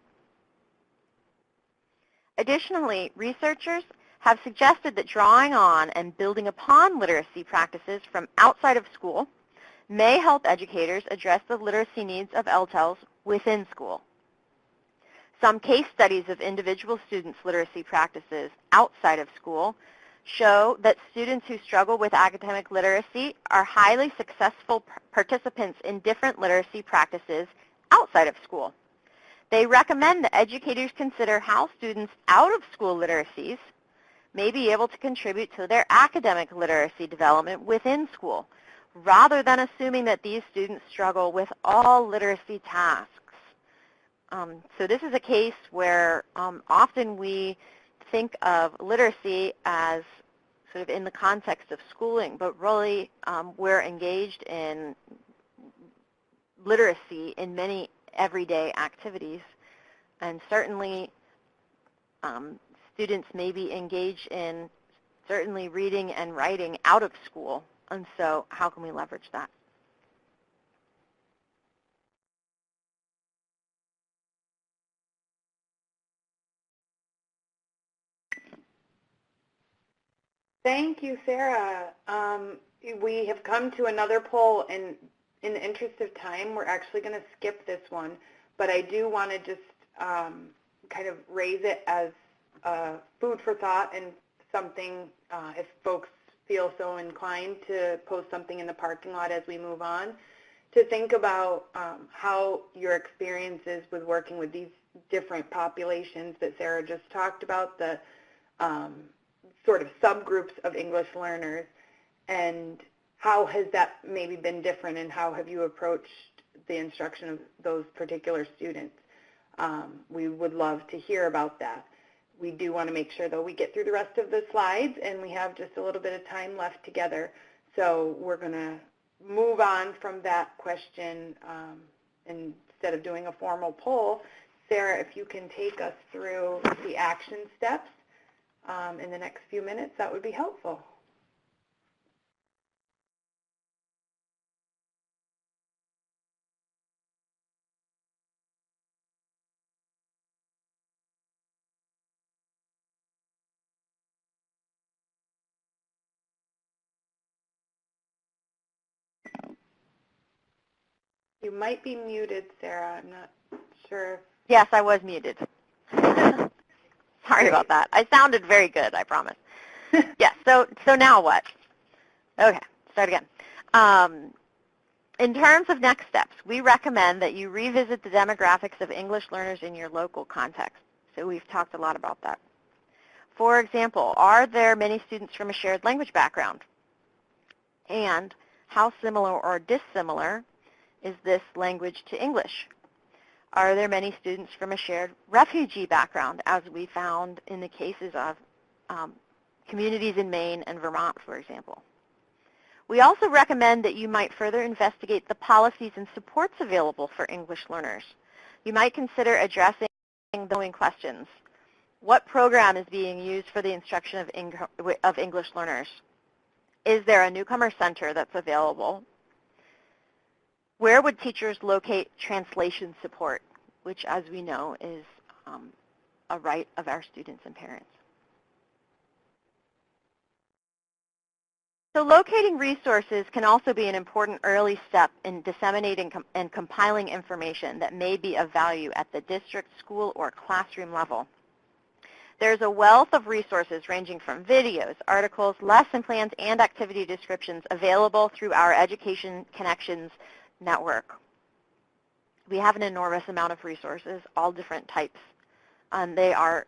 Additionally, researchers have suggested that drawing on and building upon literacy practices from outside of school may help educators address the literacy needs of LTELs within school. Some case studies of individual students' literacy practices outside of school show that students who struggle with academic literacy are highly successful participants in different literacy practices outside of school. They recommend that educators consider how students out of school literacies may be able to contribute to their academic literacy development within school, rather than assuming that these students struggle with all literacy tasks. So this is a case where often we think of literacy as sort of in the context of schooling, but really we're engaged in literacy in many everyday activities, and certainly students may be engaged in certainly reading and writing out of school, and so how can we leverage that? Thank you, Sarah. We have come to another poll, and in the interest of time, we're actually going to skip this one, but I do want to just kind of raise it as food for thought and something, if folks feel so inclined to post something in the parking lot as we move on, to think about how your experiences with working with these different populations that Sarah just talked about, the sort of subgroups of English learners, and how has that maybe been different, and how have you approached the instruction of those particular students? We would love to hear about that. We do want to make sure, though, we get through the rest of the slides, and we have just a little bit of time left together. So we're going to move on from that question. Instead of doing a formal poll, Sarah, if you can take us through the action steps in the next few minutes, that would be helpful. You might be muted, Sarah. I'm not sure. Yes, I was muted. Sorry about that. I sounded very good, I promise. Yes, so now what? Okay, start again. In terms of next steps, we recommend that you revisit the demographics of English learners in your local context. So we've talked a lot about that. For example, are there many students from a shared language background? And how similar or dissimilar is this language to English? Are there many students from a shared refugee background, as we found in the cases of communities in Maine and Vermont, for example? We also recommend that you might further investigate the policies and supports available for English learners. You might consider addressing the following questions. What program is being used for the instruction of English learners? Is there a newcomer center that's available? Where would teachers locate translation support, which, as we know, is a right of our students and parents? So locating resources can also be an important early step in disseminating and compiling information that may be of value at the district, school, or classroom level. There's a wealth of resources ranging from videos, articles, lesson plans, and activity descriptions available through our Education Connections network. We have an enormous amount of resources, all different types, and they are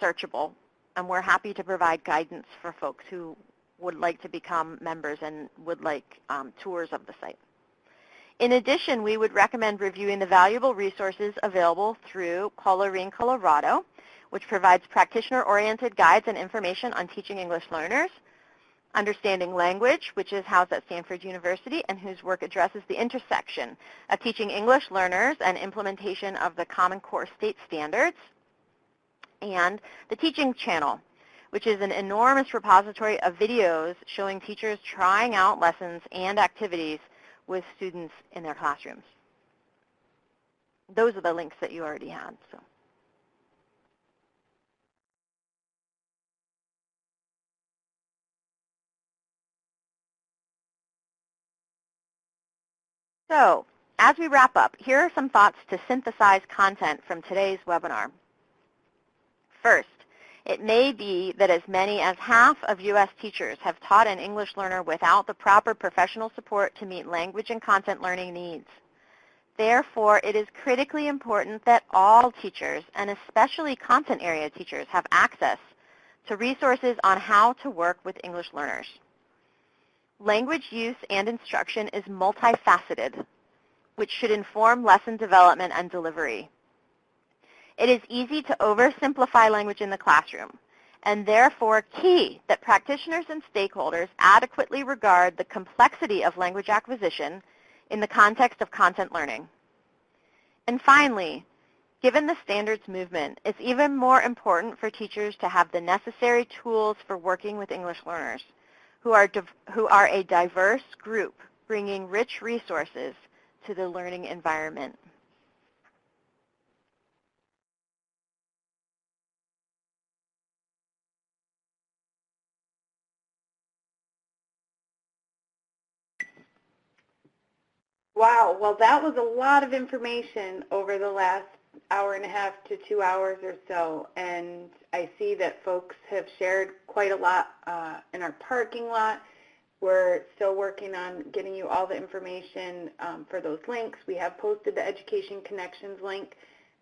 searchable, and we're happy to provide guidance for folks who would like to become members and would like tours of the site. In addition, we would recommend reviewing the valuable resources available through Coloring Colorado, which provides practitioner-oriented guides and information on teaching English learners, Understanding Language, which is housed at Stanford University and whose work addresses the intersection of teaching English learners and implementation of the Common Core State Standards, and the Teaching Channel, which is an enormous repository of videos showing teachers trying out lessons and activities with students in their classrooms. Those are the links that you already had. So, as we wrap up, here are some thoughts to synthesize content from today's webinar. First, it may be that as many as half of U.S. teachers have taught an English learner without the proper professional support to meet language and content learning needs. Therefore, it is critically important that all teachers, and especially content area teachers, have access to resources on how to work with English learners. Language use and instruction is multifaceted, which should inform lesson development and delivery. It is easy to oversimplify language in the classroom, and therefore key that practitioners and stakeholders adequately regard the complexity of language acquisition in the context of content learning. And finally, given the standards movement, it's even more important for teachers to have the necessary tools for working with English learners, who are a diverse group bringing rich resources to the learning environment. Wow, well that was a lot of information over the last hour and a half to 2 hours or so, and I see that folks have shared quite a lot in our parking lot. We're still working on getting you all the information for those links. We have posted the Education Connections link,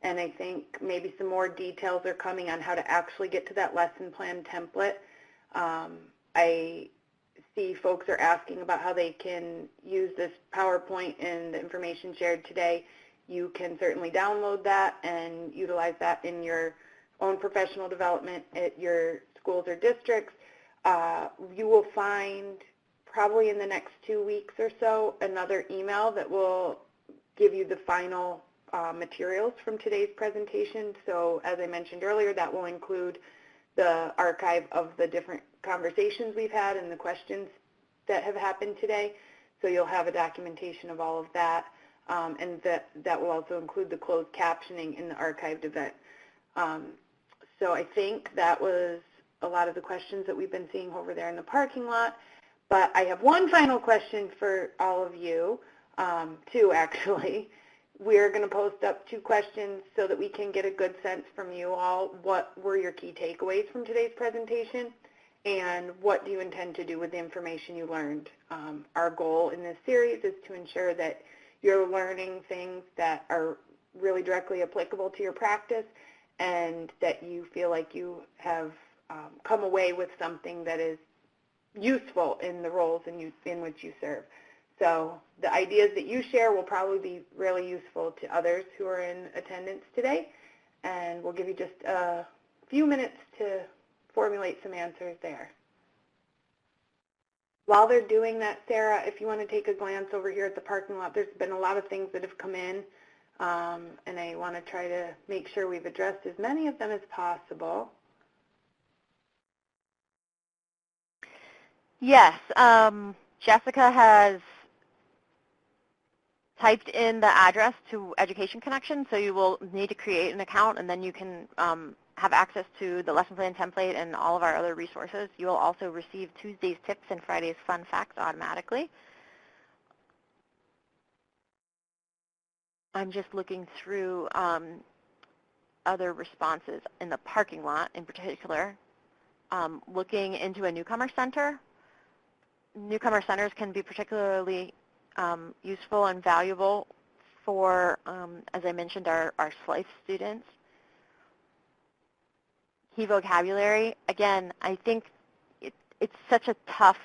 and I think maybe some more details are coming on how to actually get to that lesson plan template. I see folks are asking about how they can use this PowerPoint and the information shared today. You can certainly download that and utilize that in your own professional development at your schools or districts. You will find probably in the next 2 weeks or so another email that will give you the final materials from today's presentation. So as I mentioned earlier, that will include the archive of the different conversations we've had and the questions that have happened today. So you'll have a documentation of all of that, and that will also include the closed captioning in the archived event. So I think that was a lot of the questions that we've been seeing over there in the parking lot. But I have one final question for all of you. two actually. We're going to post up 2 questions so that we can get a good sense from you all. What were your key takeaways from today's presentation, and what do you intend to do with the information you learned? Our goal in this series is to ensure that you're learning things that are really directly applicable to your practice and that you feel like you have come away with something that is useful in the roles in which you serve. So the ideas that you share will probably be really useful to others who are in attendance today, and we'll give you just a few minutes to formulate some answers there. While they're doing that, Sarah, if you want to take a glance over here at the parking lot, there's been a lot of things that have come in, and I want to try to make sure we've addressed as many of them as possible. Yes, Jessica has typed in the address to Education Connection, so you will need to create an account, and then you can have access to the lesson plan template and all of our other resources. You will also receive Tuesday's tips and Friday's fun facts automatically. I'm just looking through other responses in the parking lot in particular. Looking into a newcomer center. Newcomer centers can be particularly useful and valuable for, as I mentioned, our SLIFE students. Key vocabulary, again, I think it's such a tough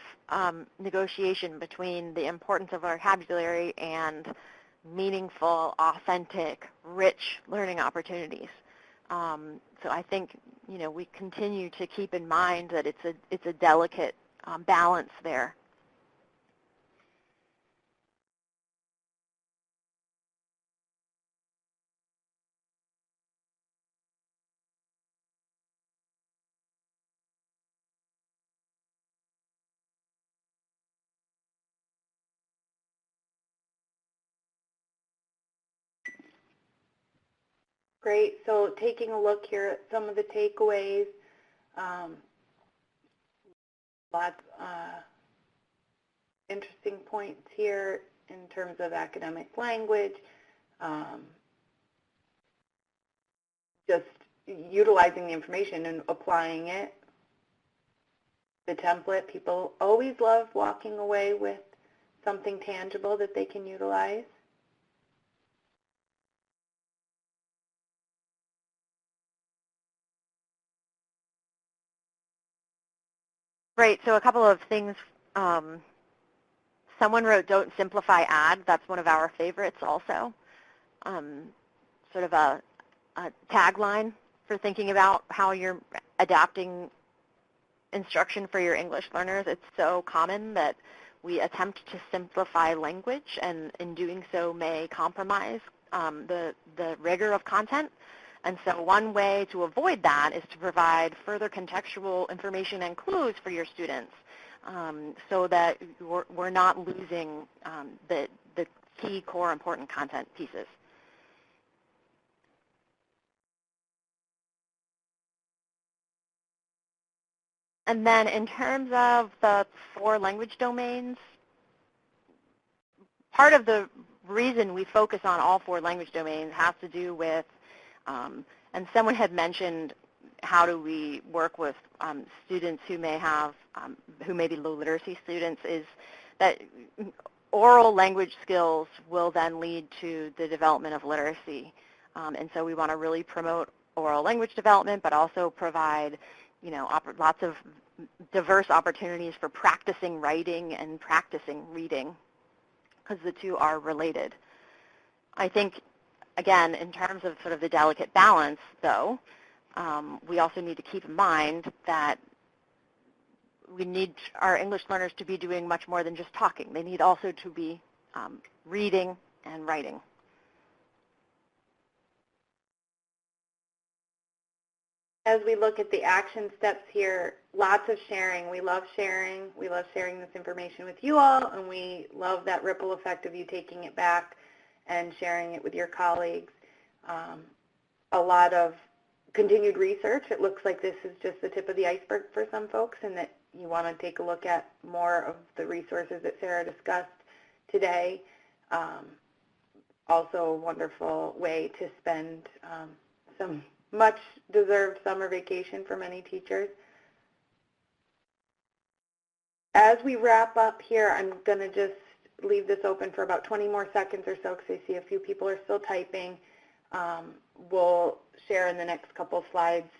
negotiation between the importance of vocabulary and meaningful, authentic, rich learning opportunities. So I think, we continue to keep in mind that it's a delicate balance there. Great. So taking a look here at some of the takeaways, lots of interesting points here in terms of academic language, just utilizing the information and applying it. The template, people always love walking away with something tangible that they can utilize. Right, so a couple of things. Someone wrote, don't simplify, add. That's one of our favorites also. Sort of a tagline for thinking about how you're adapting instruction for your English learners. It's so common that we attempt to simplify language, and in doing so may compromise the rigor of content. And so one way to avoid that is to provide further contextual information and clues for your students so that we're not losing the key core important content pieces. And then in terms of the 4 language domains, part of the reason we focus on all 4 language domains has to do with, and someone had mentioned, how do we work with students who may have, who may be low literacy students, is that oral language skills will then lead to the development of literacy. And so we want to really promote oral language development, but also provide, lots of diverse opportunities for practicing writing and practicing reading, because the two are related. I think, again, in terms of sort of the delicate balance, though, we also need to keep in mind that we need our English learners to be doing much more than just talking. They need also to be reading and writing. As we look at the action steps here, lots of sharing. We love sharing. We love sharing this information with you all, and we love that ripple effect of you taking it back and sharing it with your colleagues. A lot of continued research. It looks like this is just the tip of the iceberg for some folks, and that you want to take a look at more of the resources that Sarah discussed today. Also a wonderful way to spend some much-deserved summer vacation for many teachers. As we wrap up here, I'm going to just leave this open for about 20 more seconds or so because I see a few people are still typing. We'll share in the next couple slides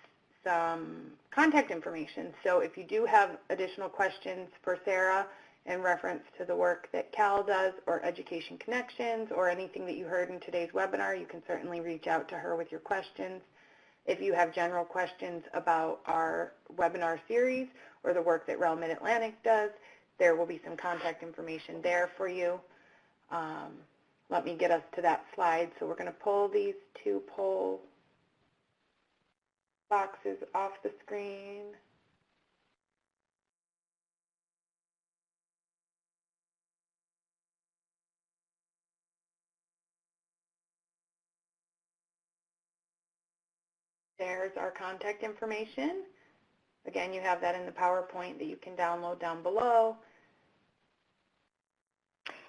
some contact information. So if you do have additional questions for Sarah in reference to the work that Cal does or Education Connections or anything that you heard in today's webinar, you can certainly reach out to her with your questions. If you have general questions about our webinar series or the work that REL Mid-Atlantic does, there will be some contact information there for you. Let me get us to that slide. So we're going to pull these two poll boxes off the screen. There's our contact information. Again, you have that in the PowerPoint that you can download down below.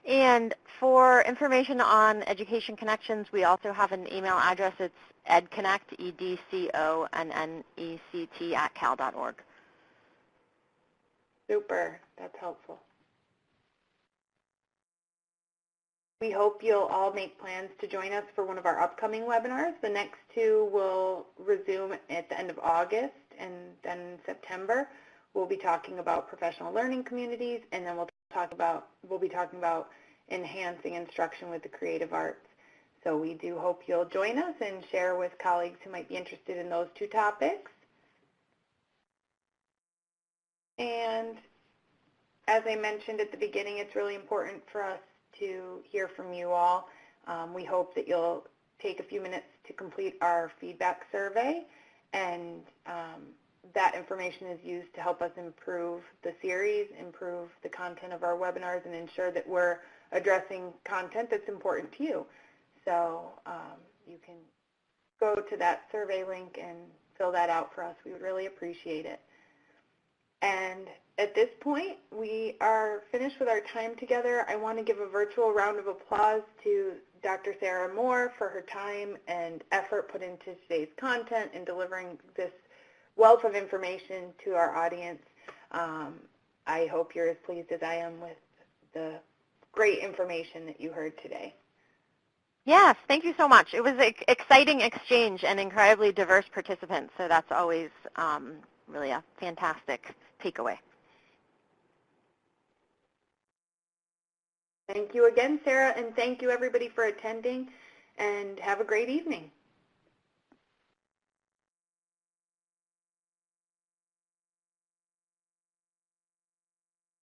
And for information on Education Connections, we also have an email address. It's edconnect, EDCONNECT @cal.org. Super, that's helpful. We hope you'll all make plans to join us for one of our upcoming webinars. The next two will resume at the end of August, and then in September we'll be talking about professional learning communities, and then we'll be talking about enhancing instruction with the creative arts. So we do hope you'll join us and share with colleagues who might be interested in those two topics. And as I mentioned at the beginning, it's really important for us to hear from you all. We hope that you'll take a few minutes to complete our feedback survey, and that information is used to help us improve the series, improve the content of our webinars, and ensure that we're addressing content that's important to you. So you can go to that survey link and fill that out for us. We would really appreciate it. And at this point, we are finished with our time together. I want to give a virtual round of applause to Dr. Sarah Moore for her time and effort put into today's content and delivering this wealth of information to our audience. I hope you're as pleased as I am with the great information that you heard today. Yes, thank you so much. It was an exciting exchange and incredibly diverse participants, so that's always really a fantastic takeaway. Thank you again, Sarah, and thank you everybody for attending, and have a great evening.